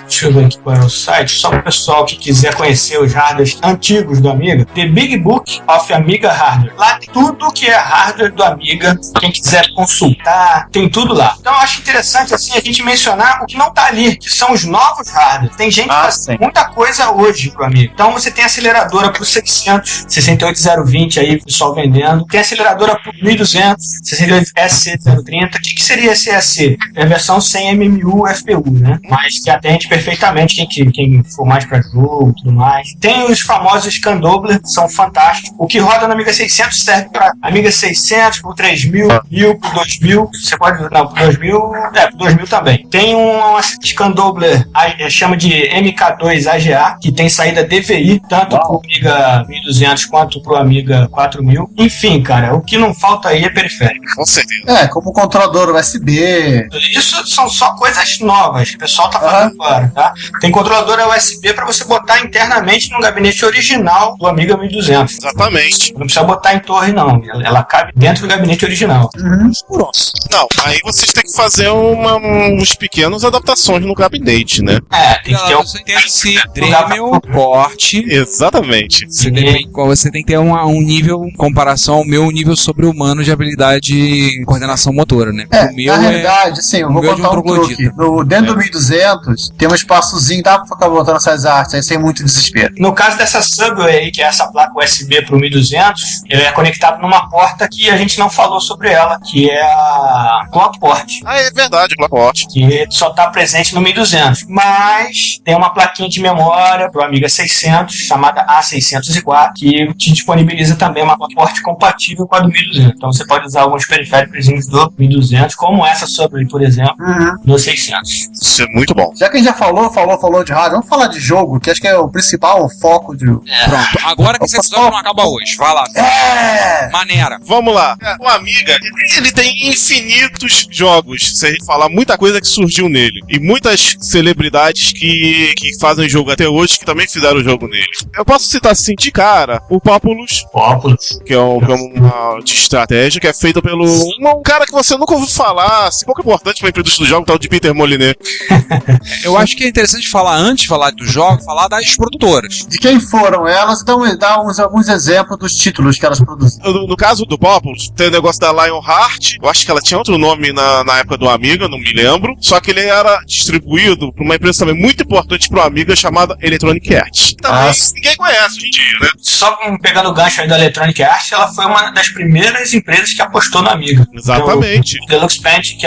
Deixa eu ver aqui qual é o site, só para o pessoal que quiser conhecer os hardwares antigos do Amiga. The Big Book of Amiga Hardware. Lá tem tudo que é hardware do Amiga. Quem quiser consultar, tem tudo lá. Então eu acho interessante assim a gente mencionar o que não tá ali, que são os novos hardwares. Tem gente fazendo muita coisa hoje pro Amiga. Então você tem aceleradora pro 600, 68020 aí, o pessoal vendendo. Tem aceleradora pro 1200, 68 SC030. O que seria esse SC? É a versão sem MMU FPU, né? Mas que atende perfeitamente quem for mais para jogo e tudo mais. Tem os famosos Scandobler, são fantásticos. O que roda no Amiga 600 serve para Amiga 600, pro 3000, 1000, pro 2000. Você pode... Não, pro 2000... pro 2000 também. Tem um Scandobler, chama de MK2 AGA, que tem saída DVI, tanto pro Amiga 1200 quanto pro Amiga 4000. Enfim, cara, o que não falta aí é periférico. Com certeza. Como controlador USB. Isso são só coisas novas que o pessoal tá fazendo agora. tá? Tem controladora USB para você botar internamente no gabinete original do Amiga 1200. Exatamente. Não precisa botar em torre, não. Ela cabe dentro do gabinete original. Não, aí vocês têm que fazer uns pequenos adaptações no gabinete, né? Tem que ter Você tem esse Dremel, corte. Exatamente. Você tem que ter um nível, em comparação ao meu nível sobre-humano de habilidade e coordenação motora, né? Na realidade, assim, eu vou contar um truque. Dentro do 1200, tem um espaçozinho, dá pra ficar botando essas artes aí sem muito desespero. No caso dessa Subway aí, que é essa placa USB pro 1200, ele é conectado numa porta que a gente não falou sobre ela, que é a Clock Port. É verdade, Clock Port. Que só tá presente no 1200. Mas tem uma plaquinha de memória pro Amiga 600, chamada A604, que te disponibiliza também uma Clock Port compatível com a do 1200. Então você pode usar alguns periféricos do 1200, como essa Subway, por exemplo, no 600. Isso é muito bom. Já que a gente já falou de rádio, vamos falar de jogo, que acho que é o principal foco de... Pronto, agora que esse episódio não acaba hoje, vai lá. Maneira. Vamos lá. O Amiga, ele tem infinitos jogos. Se a gente falar, muita coisa que surgiu nele. E muitas celebridades que fazem jogo até hoje, que também fizeram jogo nele. Eu posso citar assim, de cara, o Populous, que é uma de estratégia, que é feita pelo um cara que você nunca ouviu falar, assim, pouco importante pra indústria do jogo, tal de Peter Molyneux. Eu acho que é interessante falar, antes de falar do jogo, falar das produtoras. De quem foram elas, então dá alguns exemplos dos títulos que elas produziram. No caso do Populous, tem o negócio da Lionheart, eu acho que ela tinha outro nome na época do Amiga, não me lembro, só que ele era distribuído por uma empresa também muito importante pro Amiga, chamada Electronic Arts. Também ninguém conhece hoje em dia, né? Só pegando o gancho aí da Electronic Arts, ela foi uma das primeiras empresas que apostou no Amiga. Exatamente. Então, o Deluxe Paint, que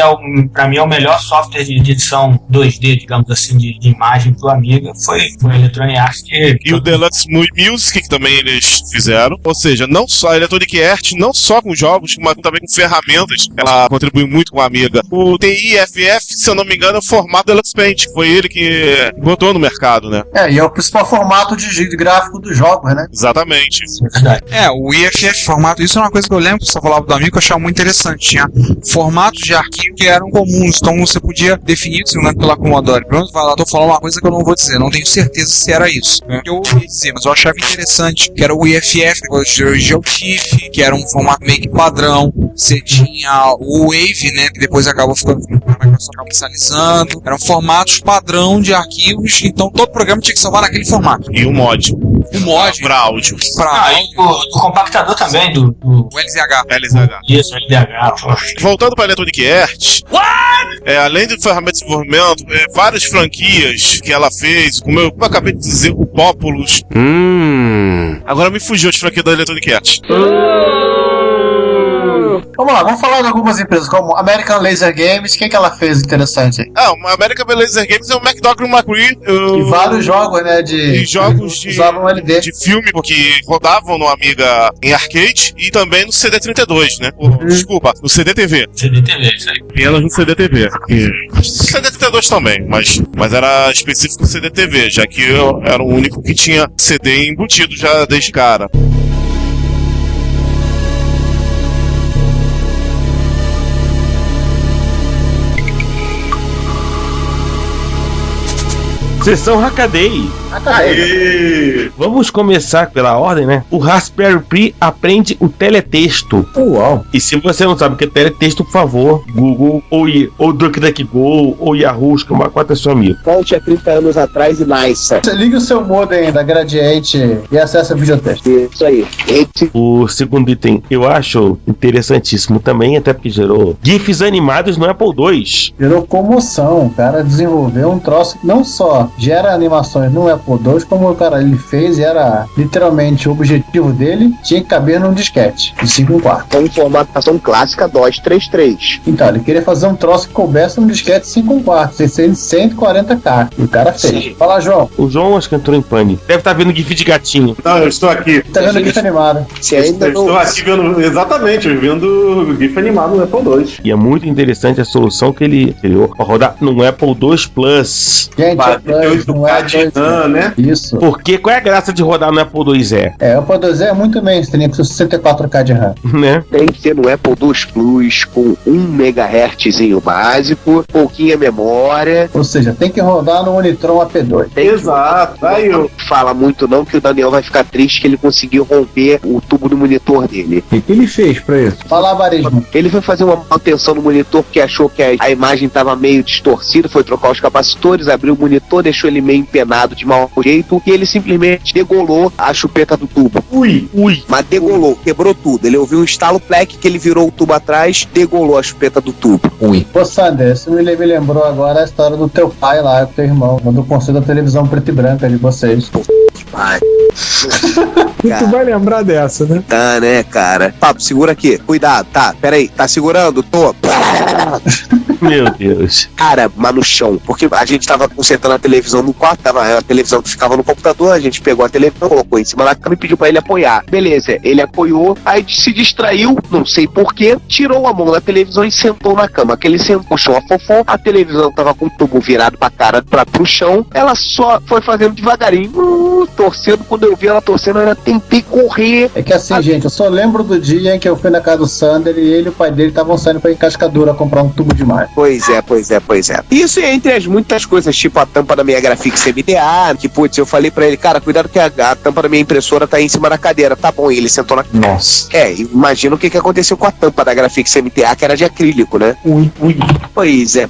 pra mim é o melhor software de edição 2D, digamos assim, de imagem pro Amiga, foi a Electronic Arts que... E o Deluxe Music, que também eles fizeram. Ou seja, não só a Electronic Arts, não só com jogos, mas também com ferramentas. Ela contribui muito com a Amiga. O TIFF, se eu não me engano, é o formato Deluxe Paint. Foi ele que botou no mercado, né? E é o principal formato de gráfico dos jogos, né? Exatamente. O IFF formato, isso é uma coisa que eu lembro, você falava do Amiga, que eu achava muito interessante. Tinha formatos de arquivo que eram comuns, então você podia definir, se não lembro, pela Commodore. Pronto, tô falando uma coisa que eu não vou dizer, não tenho certeza se era isso. Eu ouvi dizer, mas eu achava interessante, que era o IFF, o GeoTIFF, que era um formato meio que padrão. Você tinha o Wave, né, que depois acabou ficando comercializando. Eram formatos padrão de arquivos, então todo programa tinha que salvar naquele formato. E o mod. O mod. Pra áudio. E o compactador também do LZH. Isso, LZH. Voltando para a Electronic Arts, além de ferramentas de desenvolvimento, várias franquias que ela fez, como eu acabei de dizer, o Populous. Agora me fugiu de franquia da Electronic Arts. Vamos lá, vamos falar de algumas empresas, como American Laser Games. O que ela fez interessante aí? A American Laser Games é o McDougall McCree. E vários jogos, né, usavam LD. De filme, porque rodavam no Amiga em arcade e também no CD32, né? Desculpa, no CD-TV. CD-TV, isso aí. Apenas no CD-TV. CD-32 também, mas era específico no CD-TV, já que eu era o único que tinha CD embutido já desde cara. Sessão Hackaday. Vamos começar pela ordem, né? O Raspberry Pi aprende o teletexto. Uau! E se você não sabe o que é teletexto, por favor, Google ou DuckDuckGo ou Yahoo, que uma conta é seu amigo. Volte há 30 anos atrás e mais. Você liga o seu modem da Gradiente e acessa o videotexto. Isso aí. O segundo item eu acho interessantíssimo também, até porque gerou GIFs animados no Apple II. Gerou comoção. O cara desenvolveu um troço que não só gera animações no Apple II, como o cara ele fez e era literalmente o objetivo dele, tinha que caber num disquete de 5/4. Com formatação clássica DOS 3.3. Então, ele queria fazer um troço que coubesse num disquete 5/4, 140K. E o cara fez. Sim. Fala, João. O João acho que entrou em pane. Deve estar vendo GIF de gatinho. Não, eu estou aqui. Tá vendo GIF animado. Se ainda eu estou aqui vendo, exatamente, vendo GIF animado no Apple II. E é muito interessante a solução que ele criou para rodar no Apple II Plus. Gente, 2, não é 2, né? Isso. Porque qual é a graça de rodar no Apple IIe? O Apple IIe é muito mainstream, precisa 64K de RAM. Né? Tem que ser no Apple II Plus com 1 MHz básico, pouquinha memória. Ou seja, tem que rodar no Unitron AP2. Exato. Aí Não fala muito não que o Daniel vai ficar triste que ele conseguiu romper o tubo do monitor dele. O que ele fez pra isso? Malabarismo. Ele foi fazer uma manutenção no monitor porque achou que a imagem estava meio distorcida, foi trocar os capacitores, abriu o monitor, deixou ele meio empenado de mau jeito e ele simplesmente degolou a chupeta do tubo. Ui. Mas degolou, quebrou tudo. Ele ouviu um estalo plec que ele virou o tubo atrás, degolou a chupeta do tubo. Ô Sander, você me lembrou agora a história do teu pai lá, do teu irmão, quando construiu a televisão preto e branca de vocês. Pai. E tu vai lembrar dessa, né? Tá, né, cara? Papo, segura aqui. Cuidado, tá, peraí. Tá segurando? Tô. Meu Deus. Cara, mas no chão. Porque a gente tava consertando a televisão no quarto, tava a televisão que ficava no computador, a gente pegou a televisão, colocou em cima da cama e pediu pra ele apoiar. Beleza, ele apoiou, aí se distraiu, não sei porquê, tirou a mão da televisão e sentou na cama. Que ele sentou, puxou a fofó, a televisão tava com o tubo virado pra cara, pro chão, ela só foi fazendo devagarinho, torcendo. Quando eu vi ela torcendo, eu tentei correr. É que assim, gente, eu só lembro do dia em que eu fui na casa do Sander e ele e o pai dele estavam saindo pra ir em Cascadura comprar um tubo de mar. Pois é. Isso é entre as muitas coisas, tipo a tampa da minha Graphics MDA, que putz, eu falei pra ele, cara, cuidado que a tampa da minha impressora tá aí em cima da cadeira. Tá bom, e ele sentou na... Nossa. Imagina o que aconteceu com a tampa da Graphics MTA, que era de acrílico, né? Ui. Pois é.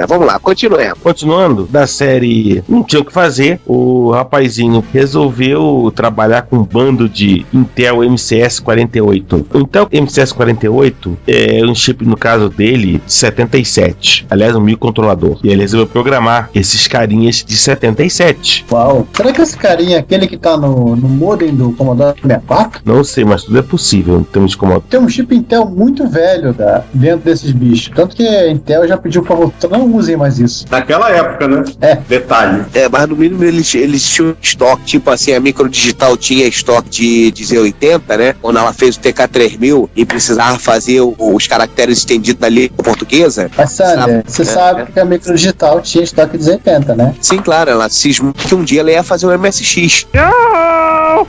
Vamos lá, continuemos. Continuando, da série Não Tinha O Que Fazer, o rapazinho resolveu trabalhar com um bando de Intel MCS48. O Intel MCS48 é um chip, no caso dele, de 77. Aliás, um microcontrolador. E ele resolveu programar esses carinhas de 77. Uau. Será que esse carinha é aquele que tá no modem do Commodore 64? Não sei, mas tudo é possível em termos de Commodore. Tem um chip Intel muito velho dentro desses bichos. Tanto que a Intel já pediu pra voltar. Não usem mais isso. Naquela época, né? Detalhe. Mas no mínimo eles tinham estoque, tipo assim, a Microdigital tinha estoque de Z80, né? Quando ela fez o TK3000 e precisava fazer os caracteres estendidos da língua portuguesa. Mas, Sander, você sabe que a Microdigital tinha estoque de Z80, né? Sim, claro, ela cismou que um dia ela ia fazer o MSX.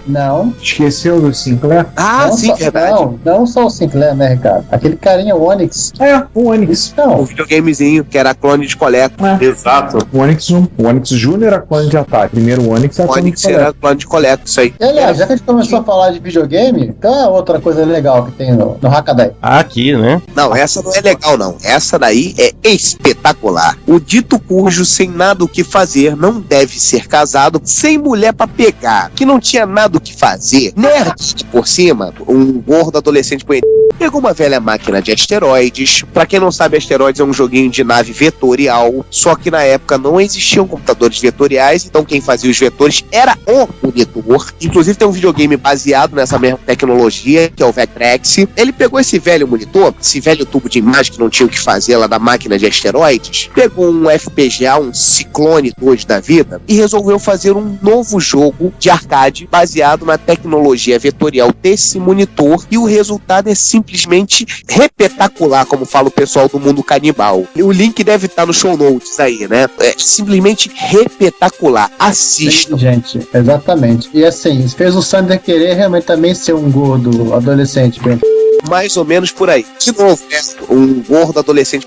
Não. Esqueceu do Sinclair? Não sim, só, verdade. Não só o Sinclair, né, Ricardo? Aquele carinha, o Onix. O Onix. O videogamezinho, que era clone de Coleco. Exato. O Onix 1. O Onix Júnior era clone de Atari. Primeiro o Onix era clone de Coleco. Era clone de Coleco, isso aí. E, aliás, já que a gente começou a falar de videogame, então é outra coisa legal que tem no Hackaday. Aqui, né? Não, essa não é legal, não. Essa daí é espetacular. O dito cujo, sem nada o que fazer, não deve ser casado, sem mulher pra pegar, que não tinha nada o que fazer. Nerd, por cima, um gordo adolescente pegou uma velha máquina de asteroides. Pra quem não sabe, asteroides é um joguinho de nave vetorial, só que na época não existiam computadores vetoriais, então quem fazia os vetores era o monitor. Inclusive tem um videogame baseado nessa mesma tecnologia, que é o Vectrex. Ele pegou esse velho monitor, esse velho tubo de imagem que não tinha o que fazer lá da máquina de asteroides, pegou um FPGA, um Ciclone 2 da vida, e resolveu fazer um novo jogo de arcade baseado na tecnologia vetorial desse monitor, e o resultado é simplesmente repetacular, como fala o pessoal do mundo canibal. O link deve estar no show notes aí, né? É simplesmente repetacular. Assistam. Gente, exatamente. E assim, fez o Sander querer realmente também ser um gordo adolescente. Mais ou menos por aí. De novo, né? Um gordo adolescente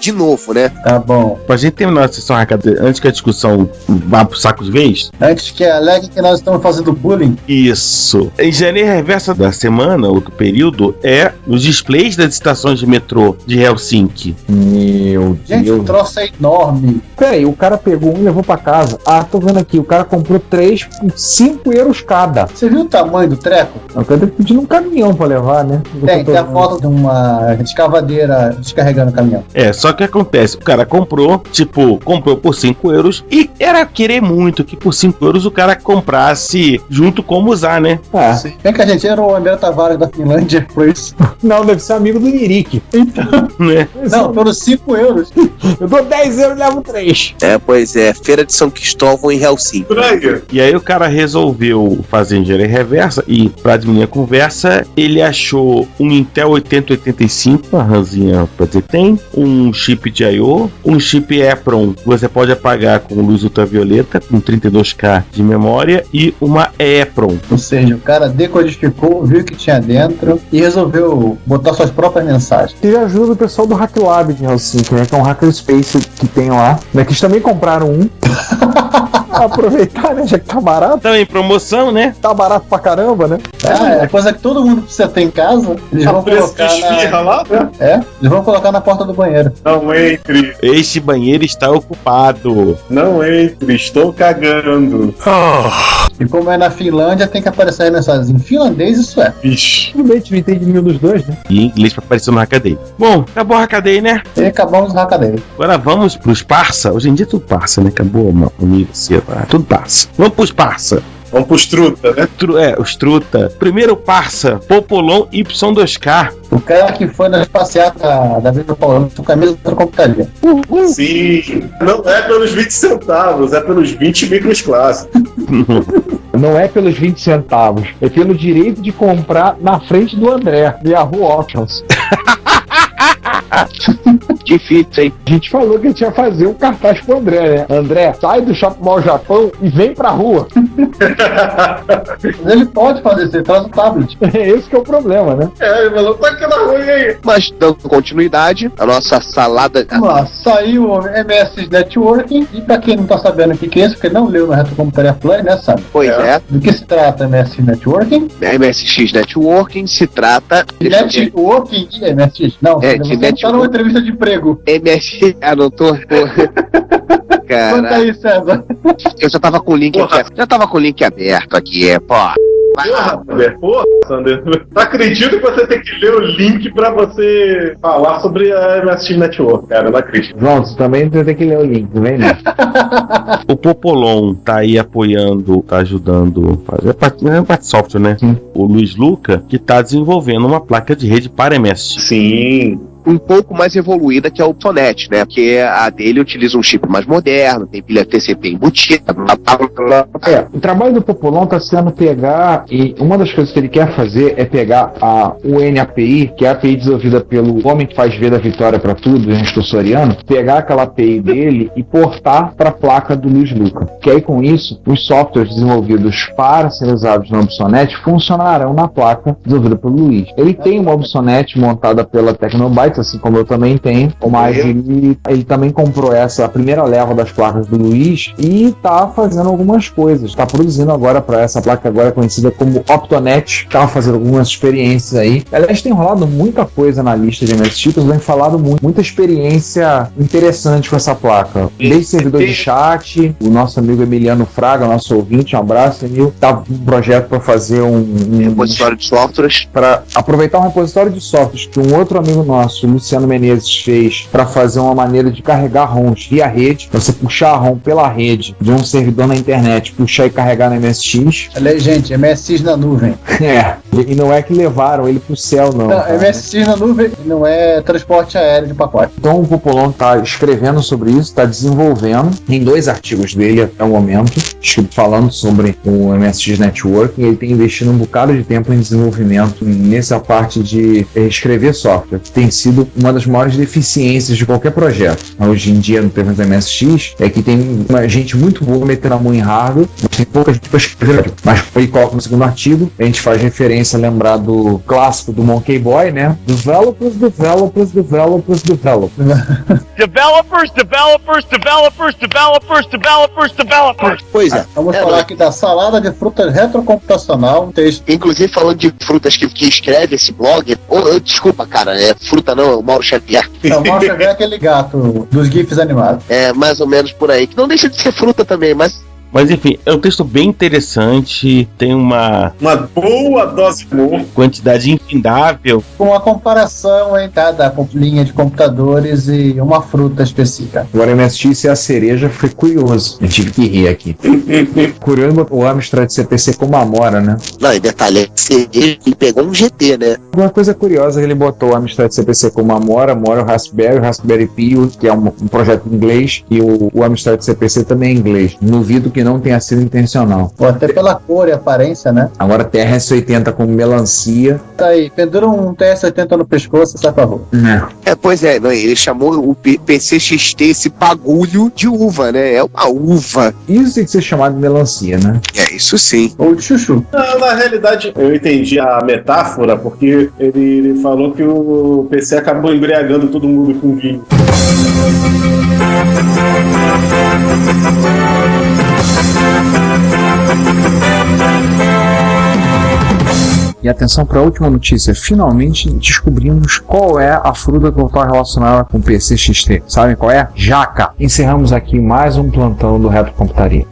de novo, né? Tá bom. Pra gente terminar a sessão antes que a discussão vá pro saco de vez. Antes que alegue que nós estamos fazendo bullying. Isso. A engenharia reversa da semana, outro período, é os displays das estações de metrô de Helsinki. Meu Deus. Gente, o troço é enorme. Peraí, o cara pegou um e levou pra casa. Tô vendo aqui, o cara comprou 3 por 5 euros cada. Você viu o tamanho do treco? Eu tô pedindo um caminhão pra levar, né? Tem a foto de uma escavadeira descarregando o caminhão. Só que acontece, o cara comprou por 5 euros e era querer muito que por 5 euros o cara comprasse junto como usar, né? Sim. Bem que a gente era o André Tavares da Finlândia, por isso. Não, deve ser amigo do Nirik. Então, né? Não, pelos 5 euros. Eu dou 10 euros e levo 3. Pois é, Feira de São Cristóvão em Helsinki. E aí o cara resolveu fazer engenharia reversa e, pra diminuir a conversa, ele achou um um Intel 8085, a ranzinha pra dizer tem, um chip de I/O, um chip EEPROM que você pode apagar com luz ultravioleta, com 32K de memória, e uma EEPROM. Ou seja, o cara decodificou, viu o que tinha dentro e resolveu botar suas próprias mensagens. E ajuda o pessoal do Hack Lab de Helsinki, né? Que é um hackerspace que tem lá. Né, que eles também compraram um. Aproveitar, né? Já que tá barato. Tá em promoção, né? Tá barato pra caramba, né? É coisa que todo mundo precisa ter em casa. Eles vão colocar lá, né? eles vão colocar na porta do banheiro. Não entre. Este banheiro está ocupado. Não entre, estou cagando. E como é na Finlândia, tem que aparecer aí mensagens em finlandês e sueco. Ixi. Tudo bem, a gente não entende nenhum dos dois, né? E em inglês pra aparecer no Hackaday. Bom, acabou o Hackaday, né? E acabamos o Hackaday. Agora vamos pros parça. Hoje em dia tudo parça, né? Acabou o nível cedo. Tudo parça. Vamos pros parça. Vamos pros truta, né? Os truta. Primeiro parça, Popolon Y2K. O cara que foi na passeata da Vida Paulão com a camisa da computaria. Sim, não é pelos 20 centavos, é pelos 20 micros clássicos. Não é pelos 20 centavos, é pelo direito de comprar na frente do André, de Yahoo Auctions. Difícil, hein? A gente falou que a gente ia fazer um cartaz pro André, né? André, sai do Shopping Mall Japão e vem pra rua. Ele pode fazer isso, ele traz um tablet. Esse que é o problema, né? Ele falou, tá aqui na rua aí. Mas dando continuidade, a nossa salada. Vamos lá, saiu o MS Networking. E pra quem não tá sabendo o que é isso, porque não leu no Retrocomputaria Play, né, sabe? Pois é. Do que se trata MS Networking? MSX Networking se trata. Networking e MSX? Não, você tá numa entrevista de emprego. MSX, não tô. Cara. Conta aí, César. Eu já tava com o link aqui. Já tava com o link aberto aqui, pô. Porra, Sander. Não acredito que você tem que ler o link pra você falar sobre a MSX Network, cara. Não acredito. João, você também tem que ler o link, não vem, né? O Popolon tá aí apoiando, tá ajudando, é parte de software, né? Sim. O Luiz Luca, que tá desenvolvendo uma placa de rede para MSX. Sim. Um pouco mais evoluída que a Optonet, né? Porque a dele utiliza um chip mais moderno, tem pilha TCP embutida. O trabalho do Popolon está sendo pegar, e uma das coisas que ele quer fazer é pegar a UNAPI, que é a API desenvolvida pelo homem que faz ver da Vitória para tudo, Ernesto Soriano, pegar aquela API dele e portar para a placa do Luiz Luca. Que aí com isso, os softwares desenvolvidos para serem usados na Opsonet funcionarão na placa desenvolvida pelo Luiz. Ele tem uma Opsonet montada pela Tecnobytes, assim como eu também tenho, mas ele também comprou a primeira leva das placas do Luiz e tá fazendo algumas coisas. Tá produzindo agora para essa placa agora conhecida como Optonet, tá fazendo algumas experiências aí. Aliás, tem rolado muita coisa na lista de MSX, vem falado muita experiência interessante com essa placa. Desde servidor de chat, o nosso amigo Emiliano Fraga, nosso ouvinte, um abraço, Emil, tá um projeto para fazer um repositório de softwares, para aproveitar um repositório de softwares que um outro amigo nosso, Luciano Menezes, fez para fazer uma maneira de carregar ROMs via rede, você puxar a ROM pela rede de um servidor na internet, puxar e carregar na MSX. Olha, gente, MSX na nuvem. E não é que levaram ele pro céu, não. Não, MSX na nuvem não é transporte aéreo de pacote. Então o Popolon tá escrevendo sobre isso, tá desenvolvendo, tem 2 artigos dele até o momento, falando sobre o MSX Networking. Ele tem investido um bocado de tempo em desenvolvimento nessa parte de escrever software, que tem sido uma das maiores deficiências de qualquer projeto. Hoje em dia, no termo do MSX, é que tem uma gente muito boa metendo a mão em hardware, mas tem pouca gente para escrever. Mas ele coloca no segundo artigo, a gente faz referência a lembrar do clássico do Monkey Boy, né? Developers. Pois é. Vamos falar aqui da salada de frutas retrocomputacional, um texto. Inclusive, falando de frutas que escreve esse blog, desculpa, cara, fruta não, é o Mauro Xavier. O Mauro Xavier é aquele gato dos GIFs animados. É, mais ou menos por aí, que não deixa de ser fruta também, mas enfim, é um texto bem interessante, tem uma boa dose de humor, quantidade infindável. Com uma comparação em cada linha de computadores e uma fruta específica. Agora, MSX e a cereja foi curioso. Eu tive que rir aqui. Curioso o Amstrad CPC como Amora, né? Não, e detalhe, ele pegou um GT, né? Uma coisa curiosa é que ele botou o Amstrad CPC como Amora, o Raspberry Pi, que é um projeto em inglês, e o Amstrad CPC também é em inglês. Duvido que que não tenha sido intencional. Ou até pela cor e aparência, né? Agora TRS-80 com melancia. Tá aí, pendura um TRS-80 no pescoço e sai pra rua. Pois é, não, ele chamou o PCXT, esse bagulho, de uva, né? É uma uva. Isso tem que ser chamado de melancia, né? É, isso sim. Ou de chuchu. Não, na realidade, eu entendi a metáfora, porque ele falou que o PC acabou embriagando todo mundo com vinho. E atenção para a última notícia. Finalmente descobrimos qual é a fruta que está relacionada com o PCXT. Sabem qual é? Jaca. Encerramos aqui mais um plantão do Retrocomputaria.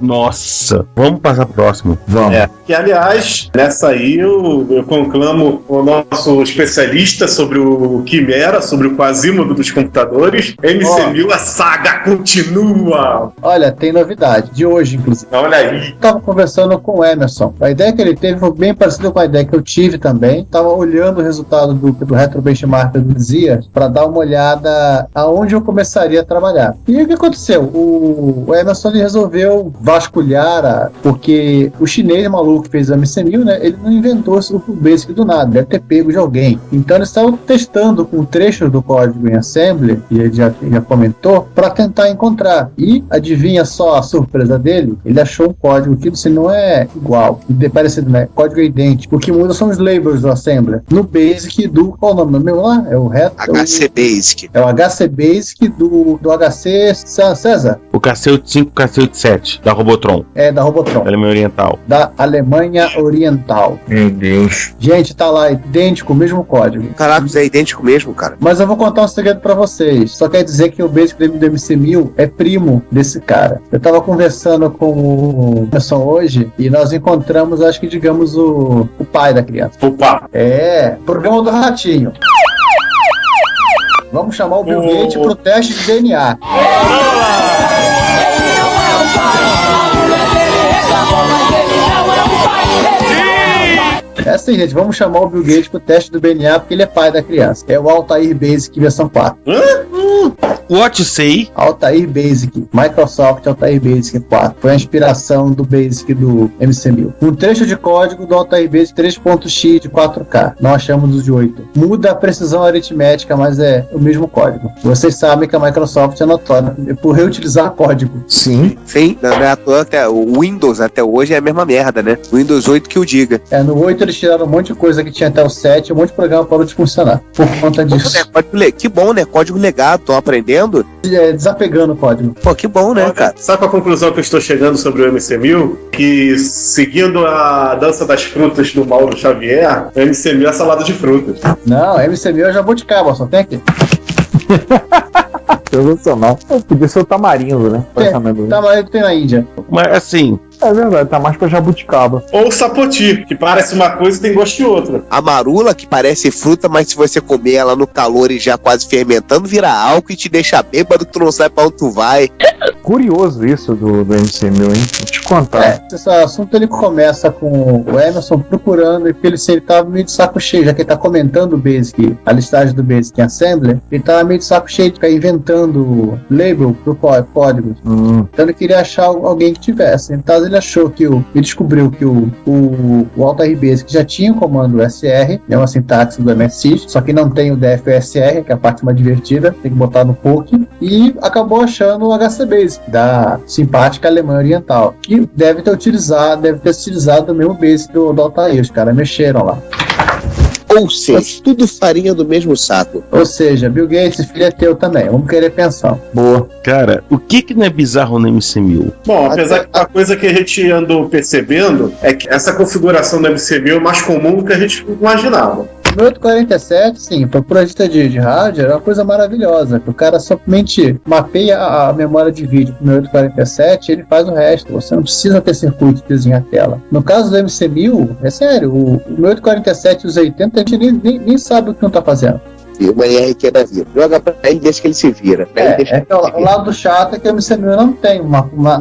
Nossa, vamos passar pro próximo. Vamos. Que, aliás, nessa aí eu conclamo o nosso especialista sobre o Quimera, sobre o Quasimodo dos computadores. MC1000, a saga continua! Olha, tem novidade, de hoje, inclusive. Olha aí. Tava conversando com o Emerson. A ideia que ele teve foi bem parecida com a ideia que eu tive também. Tava olhando o resultado do Retro Benchmark do Zia para dar uma olhada aonde eu começaria a trabalhar. E o que aconteceu? O Emerson ele resolveu vasculhar, porque o chinês maluco que fez o MC1000, né, ele não inventou o Basic do nada, deve ter pego de alguém. Então eles estavam testando com trechos do código em assembly, e ele já comentou, para tentar encontrar. E adivinha só a surpresa dele? Ele achou um código que você não é igual, parecido, né? Código é idêntico. O que muda são os labels do assembly. No Basic do, qual o nome mesmo lá? É o Retro... HC Basic. É o HC Basic do HC César. O KC85 e o KC87 da Robotron. É, da Robotron. Da Alemanha Oriental. Da Alemanha Oriental. Meu Deus. Gente, tá lá, idêntico, o mesmo código. Caraca, é idêntico mesmo, cara. Mas eu vou contar um segredo pra vocês. Só quer dizer que o Basic do MC1000 é primo desse cara. Eu tava conversando com o Emerson hoje e nós encontramos, acho que digamos, o pai da criança. Opa! É, programa do Ratinho. Vamos chamar o Bill Gates pro teste de DNA. É assim, gente, vamos chamar o Bill Gates pro teste do DNA porque ele é pai da criança. É o Altair Basic versão 4. What say? Altair Basic, Microsoft Altair Basic 4. Foi a inspiração do Basic do MC1000. Um trecho de código do Altair Basic 3.x de 4K. Não achamos o de 8. Muda a precisão aritmética, mas é o mesmo código. Vocês sabem que a Microsoft é notória por reutilizar código. Sim. Sim, não é à toa, até o Windows até hoje é a mesma merda, né? Windows 8 que o diga. É, no 8 eles tiraram um monte de coisa que tinha até o 7, um monte de programa parou de funcionar por conta disso. Que bom, né? Código legado, tô aprendendo. Desapegando o código. Pô, que bom, né, cara? Sabe qual a conclusão que eu estou chegando sobre o MC1000? Que, seguindo a dança das frutas do Mauro Xavier, o MC1000 é salada de frutas. Não, MC1000 é jabuticaba, só tem aqui. Sensacional. Podia ser o tamarindo, né? Tamarindo tem na Índia. Mas assim... É verdade, tá mais pra jabuticaba. Ou o sapoti, que parece uma coisa e tem gosto de outra. A marula, que parece fruta, mas se você comer ela no calor e já quase fermentando, vira álcool e te deixa bêbado que tu não sabe pra onde tu vai. Curioso isso do MC1000, hein? Vou te contar. Esse assunto ele começa com o Emerson procurando, e porque ele tava meio de saco cheio, já que ele tá comentando o Basic, a listagem do Basic em Assembly, ele tava meio de saco cheio de ficar inventando label pro código. Então ele queria achar alguém que tivesse. Então ele achou que ele descobriu que o Altair Basic já tinha o comando SR, é uma sintaxe do MSX, só que não tem o DFSR, que é a parte mais divertida, tem que botar no POC, e acabou achando o HC Basic, da simpática Alemanha Oriental, que deve ter utilizado o mesmo Basic do Altair, os caras mexeram lá. Ou seja, tudo farinha do mesmo saco. Ou seja, Bill Gates, filho é teu também. Vamos querer pensão. Boa. Cara, o que não é bizarro no MC1000? Bom, apesar que a coisa que a gente andou percebendo é que essa configuração do MC1000 é mais comum do que a gente imaginava. No 847, sim, para projeto de hardware é uma coisa maravilhosa, que o cara simplesmente mapeia a memória de vídeo pro 847 e ele faz o resto. Você não precisa ter circuito de desenhar a tela. No caso do MC1000, é sério, o 847 e os 80 a gente nem sabe o que não tá fazendo. vida, uma NRQ da vida. Joga pra ele, deixa que ele se vira. O lado chato é que o MC1000 não tem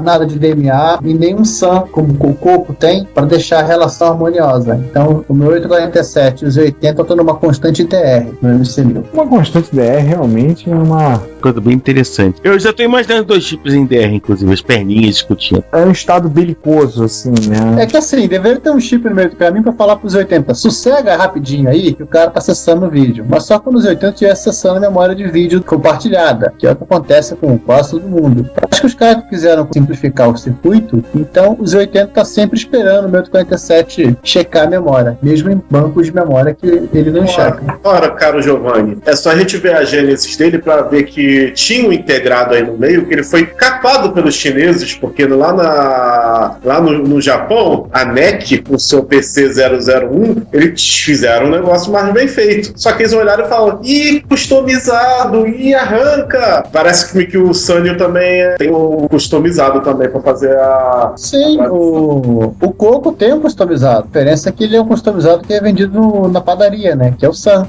nada de DMA e nenhum SAM, como o corpo tem, para deixar a relação harmoniosa. Então, o meu 847 e os 80 estão numa constante DR no MC1000. Uma constante DR realmente é uma coisa bem interessante. Eu já tô imaginando 2 chips em DR, inclusive, as perninhas discutindo. É um estado belicoso, assim, né? É que assim, deveria ter um chip no meio do caminho pra falar pros 80. Sossega rapidinho aí que o cara tá acessando o vídeo. Mas só quando os 80 estiver acessando a memória de vídeo compartilhada, que é o que acontece com quase todo mundo. Acho que os caras quiseram simplificar o circuito, então os 80 tá sempre esperando o meu 47 checar a memória, mesmo em bancos de memória que ele não checa. Ora, caro Giovanni, é só a gente ver a gênesis dele pra ver que tinha um integrado aí no meio, que ele foi capado pelos chineses, porque lá no Japão, a NEC, com o seu PC 001, eles fizeram um negócio mais bem feito. Só que eles olharam e falaram, ih, customizado, ih, arranca! Parece que o Sanyo também tem um customizado também pra fazer a... Sim, o Coco tem um customizado. A diferença é que ele é um customizado que é vendido na padaria, né? Que é o Sam.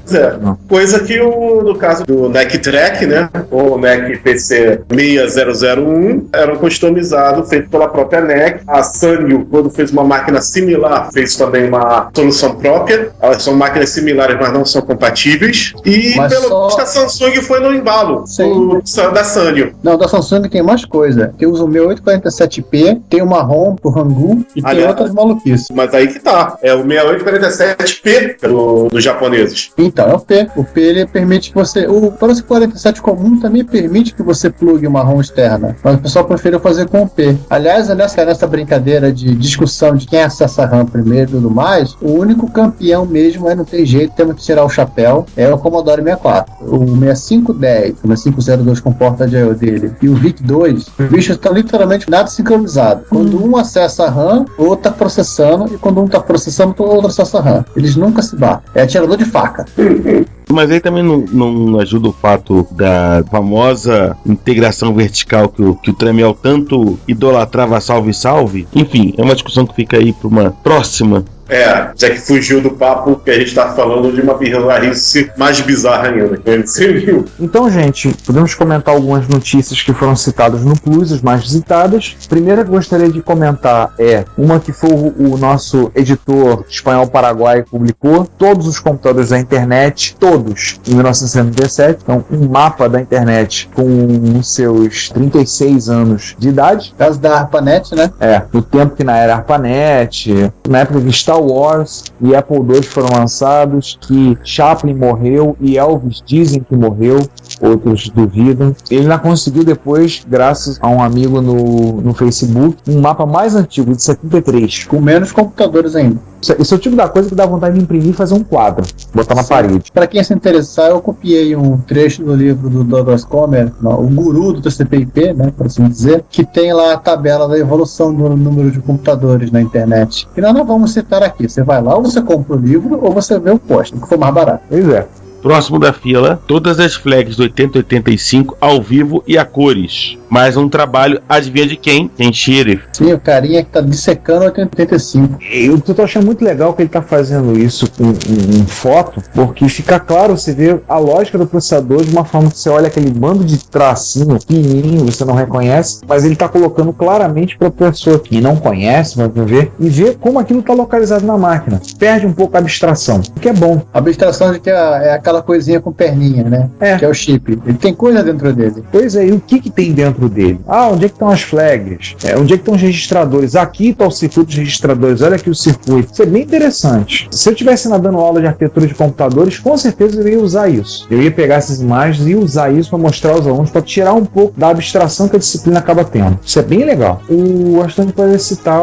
Coisa que no caso do NEC Track, né? O NEC PC 6001 era um customizado feito pela própria NEC. A Sanyo, quando fez uma máquina similar, fez também uma solução própria. Elas são máquinas similares, mas não são compatíveis. E pelo visto a Samsung foi no embalo da Sanyo. Não, da Samsung tem mais coisa. Eu uso o meu 847p, tem uma ROM pro Hangul e tem outras maluquices. Mas aí que tá. É o 6847p dos japoneses. Então, é o P. O P ele permite que você... O 47 comum também permite que você plugue uma ROM externa. Mas o pessoal prefere fazer com o P. Aliás, nessa brincadeira de discussão de quem acessa a RAM primeiro e tudo mais, o único campeão mesmo não tem jeito, temos que tirar o chapéu, é o Commodore 64. O 6510, o 6502 com porta de I/O dele, e o VIC-2, os bichos estão literalmente nada sincronizados. Quando um acessa a RAM, o outro tá processando, e quando um tá processando, o outro acessa a RAM. Eles nunca se batem. É atirador de faca. Mas aí também não ajuda o fato da famosa integração vertical que o Tramiel tanto idolatrava, salve. Enfim, é uma discussão que fica aí para uma próxima. Já que fugiu do papo que a gente tá falando de uma bizarrice mais bizarra ainda, que ele se viu. Então, gente, podemos comentar algumas notícias que foram citadas no Plus, as mais visitadas. Primeira que eu gostaria de comentar é uma que foi o nosso editor espanhol Paraguai publicou, todos os computadores da internet, todos, em 1977. Então, um mapa da internet com seus 36 anos de idade. Caso da ARPANET, né? No tempo que era ARPANET, na época que Star Wars e Apple II foram lançados, que Chaplin morreu e Elvis dizem que morreu, outros duvidam. Ele ainda conseguiu depois, graças a um amigo no Facebook, um mapa mais antigo, de 73. Com menos computadores ainda. Esse é o tipo da coisa que dá vontade de imprimir e fazer um quadro, botar na parede. Para quem se interessar, eu copiei um trecho do livro do Douglas Comer, o guru do TCP/IP, né, por assim dizer, que tem lá a tabela da evolução do número de computadores na internet. E nós não vamos citar aqui. Você vai lá, ou você compra o livro, ou você vê o post, que for mais barato. Pois é. Próximo da fila, todas as flags do 8085 ao vivo e a cores. Mais um trabalho, adivinha de quem? Tem Sheriff. Sim, o carinha que tá dissecando 8085. Eu tô achando muito legal que ele tá fazendo isso com foto, porque fica claro, você vê a lógica do processador de uma forma que você olha aquele bando de tracinho pequenininho, você não reconhece, mas ele tá colocando claramente para a pessoa que não conhece, vai ver, e ver como aquilo tá localizado na máquina. Perde um pouco a abstração, o que é bom. A abstração de que é aquela coisinha com perninha, né? Que é o chip. Ele tem coisa dentro dele. Pois é, e o que tem dentro dele? Onde é que estão as flags? Onde é que estão os registradores? Aqui está o circuito dos registradores, olha aqui o circuito. Isso é bem interessante. Se eu estivesse dando aula de arquitetura de computadores, com certeza eu ia usar isso. Eu ia pegar essas imagens e usar isso para mostrar aos alunos, para tirar um pouco da abstração que a disciplina acaba tendo. Isso é bem legal. O Astônio pode citar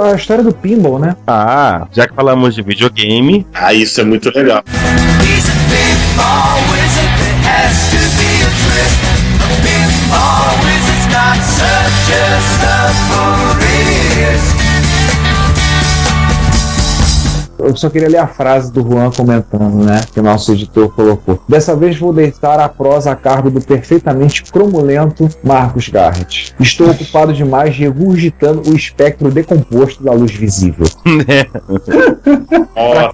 a história do pinball, né? Já que falamos de videogame. Isso é muito legal. Eu só queria ler a frase do Juan comentando, né? Que o nosso editor colocou. Dessa vez vou deitar a prosa a cargo do perfeitamente cromulento Marcos Garrett. Estou ocupado demais regurgitando o espectro decomposto da luz visível.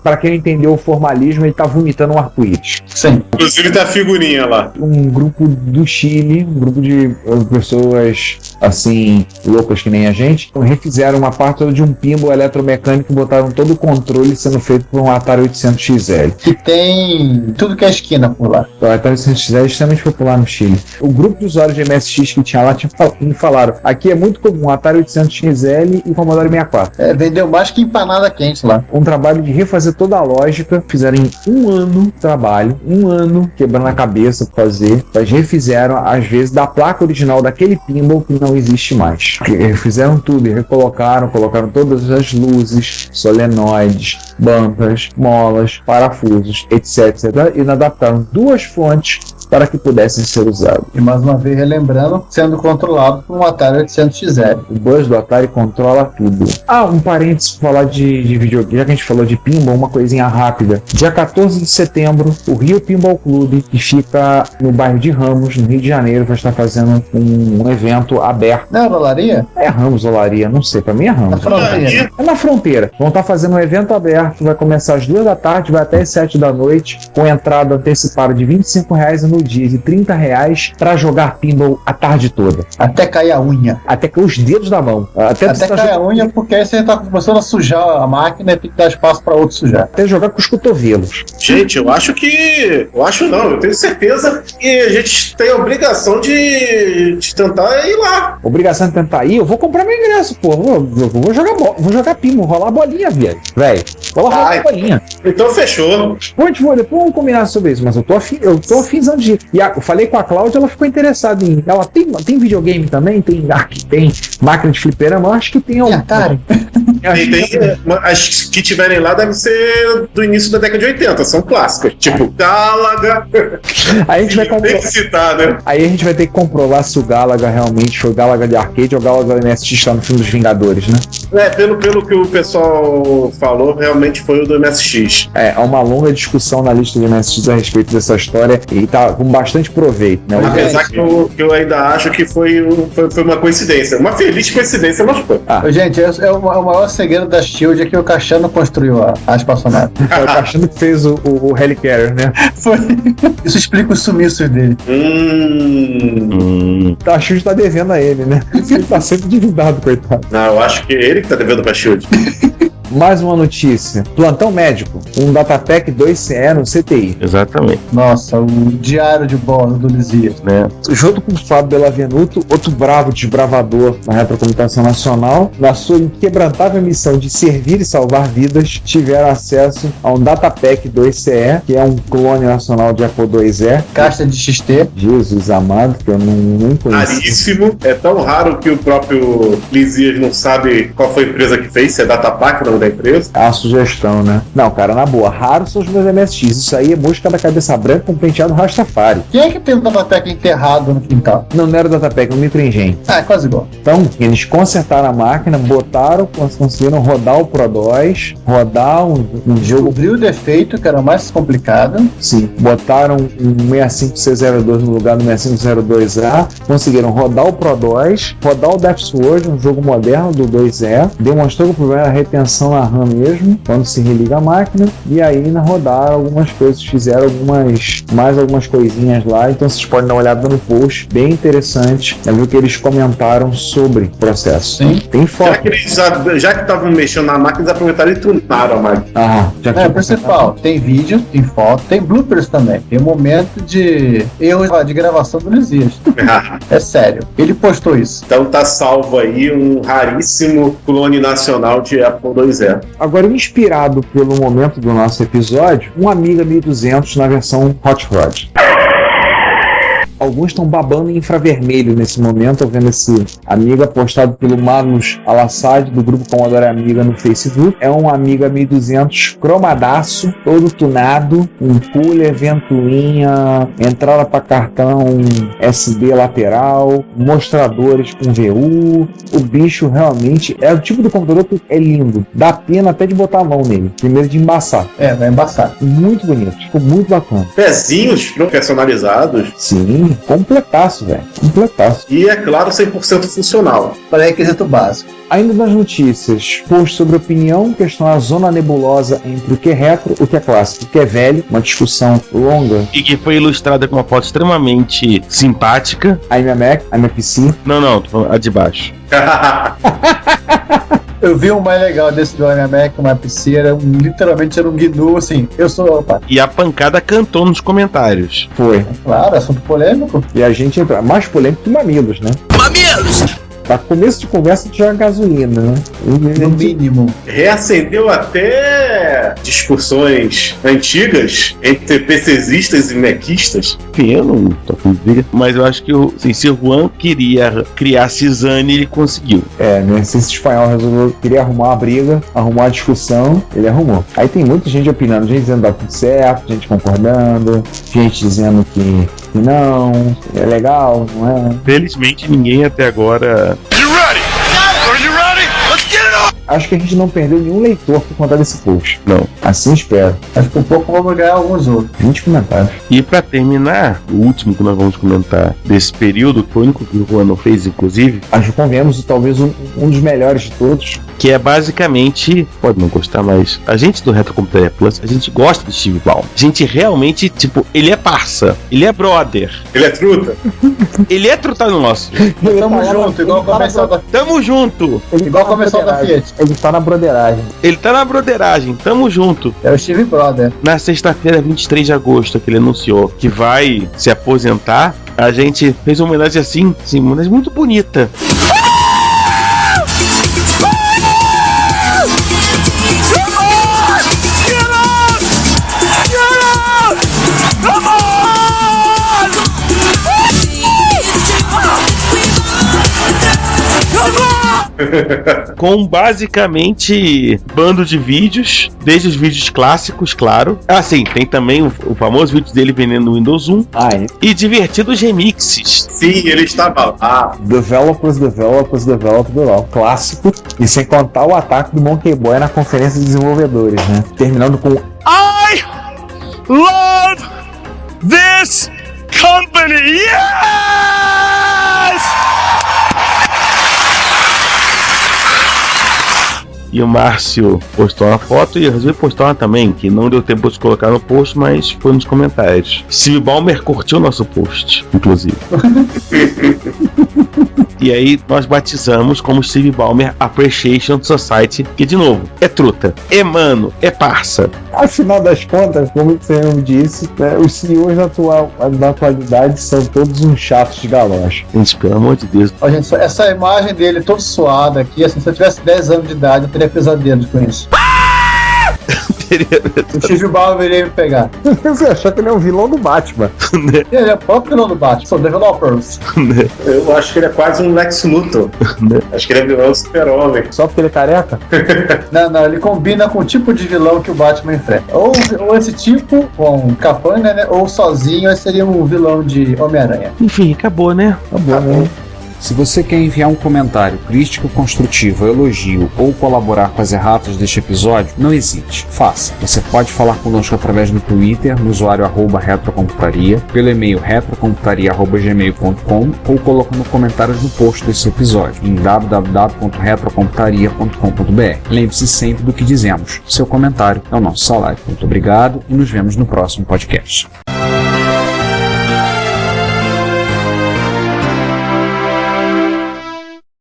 Pra quem entendeu o formalismo, ele tá vomitando um arco-íris. Sim. Inclusive tá a figurinha lá. Um grupo do Chile, um grupo de pessoas assim, loucas que nem a gente, refizeram uma parte toda de um pinball eletromecânico e botaram todo o controle sendo feito por um Atari 800XL. Que tem tudo que é esquina por lá. O Atari 800XL é extremamente popular no Chile. O grupo de usuários de MSX que tinha lá me falaram, aqui é muito comum Atari 800XL e Commodore 64. Vendeu mais que empanada quente lá. Um trabalho de refazer toda a lógica, fizeram em um ano de trabalho, quebrando a cabeça pra fazer, mas refizeram às vezes da placa original daquele pinball que não existe mais. Refizeram tudo e colocaram todas as luzes, solenoides, bancas, molas, parafusos, etc. E adaptaram 2 fontes para que pudessem ser usados. E mais uma vez relembrando, sendo controlado por um Atari 800XL. O buzz do Atari controla tudo. Um parênteses para falar de videogame, já que a gente falou de pinball, uma coisinha rápida. Dia 14 de setembro, o Rio Pinball Clube, que fica no bairro de Ramos, no Rio de Janeiro, vai estar fazendo um evento aberto. Não é Olaria? É Ramos, Olaria, não sei, pra mim é Ramos. É na fronteira. Vão estar fazendo um evento aberto, vai começar às 2 da tarde, vai até às 7 da noite, com entrada antecipada de R$25 no dia, de R$30 pra jogar pinball a tarde toda. Até cair a unha. Até cair os dedos da mão. Até cair a unha, porque aí você tá começando a sujar a máquina e tem que dar espaço pra outro sujar. Até jogar com os cotovelos. Gente, eu tenho certeza que a gente tem a obrigação de tentar ir lá. Obrigação de tentar ir? Eu vou comprar meu ingresso, pô. Vou jogar vou jogar pinball, rolar a bolinha, velho. Vou rolar a bolinha. Então fechou. Depois vamos combinar sobre isso, mas eu tô afinzão de ir. E eu falei com a Cláudia, ela ficou interessada em... Ela tem videogame também? Tem máquina de fliperama? Eu acho que tem algum. Atari. As que tiverem lá devem ser do início da década de 80, são clássicas. Tipo, Galaga. Aí a gente vai Tem que citar, né? Aí a gente vai ter que comprovar se o Galaga realmente foi o Galaga de arcade ou o Galaga do MSX lá no filme dos Vingadores, né? Pelo que o pessoal falou, realmente foi o do MSX. Há uma longa discussão na lista de MSX a respeito dessa história e tá com bastante proveito, né? Apesar que eu ainda acho que foi uma coincidência. Uma feliz coincidência, mas foi. Gente, é o maior segredo da SHIELD é que o Caixano construiu a espaçonave. O Caixano que fez o Helicarrier, né? Foi. Isso explica os sumiços dele. A SHIELD tá devendo a ele, né? Ele tá sempre endividado, coitado. Não, eu acho que ele que tá devendo pra SHIELD. Mais uma notícia. Plantão médico. Um Datapack 2CE no CTI. Exatamente. Nossa, o diário de bordo do Lisias, né? Junto com o Fábio Bellavenuto, outro bravo desbravador na retrocomputação nacional, na sua inquebrantável missão de servir e salvar vidas, tiveram acesso a um Datapack 2CE, que é um clone nacional de Apple IIe. Caixa de XT. Jesus amado, que eu nem conheço. Raríssimo. É tão raro que o próprio Lisias não sabe qual foi a empresa que fez, se é Datapack ou não da empresa. É uma sugestão, né? Não, cara, na boa, raro são os meus MSX. Isso aí é música da cabeça branca com penteado Rastafari. Quem é que tem o Datapack enterrado no quintal? Não era o Datapack, é um microengenho. É quase igual. Então, eles consertaram a máquina, conseguiram rodar o Pro 2, rodar um jogo. Descobriu o defeito, que era o mais complicado. Sim, botaram um 65602 no lugar do 6502A, conseguiram rodar o Pro 2, rodar o Death Sword, um jogo moderno do 2E, demonstrou que o problema era a retenção na RAM mesmo, quando se religa a máquina, e aí rodaram algumas coisas, fizeram mais algumas coisinhas lá, então vocês podem dar uma olhada no post, bem interessante, é ver o que eles comentaram sobre o processo. Sim. Tem foto. Já que estavam mexendo na máquina, eles aproveitaram e tunaram a máquina. É o principal, tem vídeo, tem foto, tem bloopers também, tem um momento de erro de gravação do Lisias. É sério, ele postou isso. Então tá salvo aí um raríssimo clone nacional de Apple IIe. Agora, inspirado pelo momento do nosso episódio, um Amiga 1200 na versão Hot Rod. Alguns estão babando em infravermelho nesse momento, vendo esse Amiga postado pelo Manus Alassad do grupo Commodore Amiga no Facebook. É um Amiga 1200 cromadaço, todo tunado, um cooler, ventoinha, entrada para cartão SD lateral, mostradores com VU. O bicho realmente é o tipo de computador que é lindo. Dá pena até de botar a mão nele. Primeiro de embaçar. Vai embaçar. Muito bonito. Ficou muito bacana. Pezinhos personalizados. Sim, completaço, velho. Completaço. E, é claro, 100% funcional. Para requisito básico. Ainda nas notícias, post sobre opinião, questionar a zona nebulosa entre o que é retro, o que é clássico, o que é velho, uma discussão longa. E que foi ilustrada com uma foto extremamente simpática. A minha Mac, a minha PC. Não, tô falando a de baixo. Eu vi um mais legal desse do iMac, uma PC, literalmente era um GNU, assim, eu sou... Opa. E a pancada cantou nos comentários. Foi. Claro, assunto polêmico. E a gente entra mais polêmico que Mamilos, né? Mamilos! Pra começo de conversa tinha gasolina, né? No mínimo. Reacendeu até discussões antigas entre PCistas e Macistas. Eu não tô com briga, mas eu acho que se o Juan queria criar Cisane, ele conseguiu. Né? Se esse espanhol resolveu, queria arrumar uma briga, arrumar uma discussão, ele arrumou. Aí tem muita gente opinando, gente dizendo que dá tudo certo, gente concordando, gente dizendo que não, é legal, não é? Felizmente ninguém até agora... Acho que a gente não perdeu nenhum leitor por conta desse post. Não. Assim espero. Acho que um pouco vamos ganhar alguns outros. 20 comentários. E pra terminar, o último que nós vamos comentar desse período, que foi o único que o Juan não fez, inclusive. Acho que convenhamos talvez um dos melhores de todos. Que é basicamente, pode não gostar, mas a gente do Retrocomputaria Plus, a gente gosta de Steve Ballmer. A gente realmente, tipo, ele é parça, ele é brother. Ele é truta. Ele é truta nosso. Tamo junto, igual começou da... Tamo junto. Igual começou da Fiat. Ele tá na broderagem. Ele tá na broderagem, tamo junto. É o Steve Brother. Na sexta-feira, 23 de agosto, que ele anunciou que vai se aposentar, a gente fez uma homenagem assim, uma homenagem muito bonita. Com basicamente bando de vídeos, desde os vídeos clássicos, claro. Sim, tem também o famoso vídeo dele vendendo o Windows 1. E divertidos remixes. Sim, ele estava lá. Developers, clássico. E sem contar o ataque do Monkey Boy na conferência de desenvolvedores, né? Terminando com I love this company! Yes! E o Márcio postou uma foto e eu resolvi postar uma também, que não deu tempo de colocar no post, mas foi nos comentários. Steve Ballmer curtiu o nosso post, inclusive. E aí nós batizamos como Steve Ballmer Appreciation Society, que de novo, é truta, é mano, é parça. Afinal das contas, como você mesmo disse, né, os CEOs da atualidade são todos uns chatos de galocha. Gente, pelo amor de Deus. Ó, gente, essa imagem dele todo suado aqui, assim, se eu tivesse 10 anos de idade, eu teria pesadelos com isso. O Steve Ballmer iria me pegar. Você achou que ele é um vilão do Batman? Ele é o próprio vilão do Batman, são developers. Eu acho que ele é quase um Lex Luthor. Acho que ele é vilão do Super-Homem. Só porque ele é careca? Não, ele combina com o tipo de vilão que o Batman enfrenta. Ou esse tipo, com capanga, né? Ou sozinho, aí seria um vilão de Homem-Aranha. Enfim, acabou, né? Acabou, né? Se você quer enviar um comentário crítico, construtivo, elogio ou colaborar com as erratas deste episódio, não hesite, faça. Você pode falar conosco através do Twitter, no usuário @retrocomputaria, pelo e-mail retrocomputaria@gmail.com ou colocando comentários no post desse episódio em www.retrocomputaria.com.br. Lembre-se sempre do que dizemos. Seu comentário é o nosso salário. Muito obrigado e nos vemos no próximo podcast.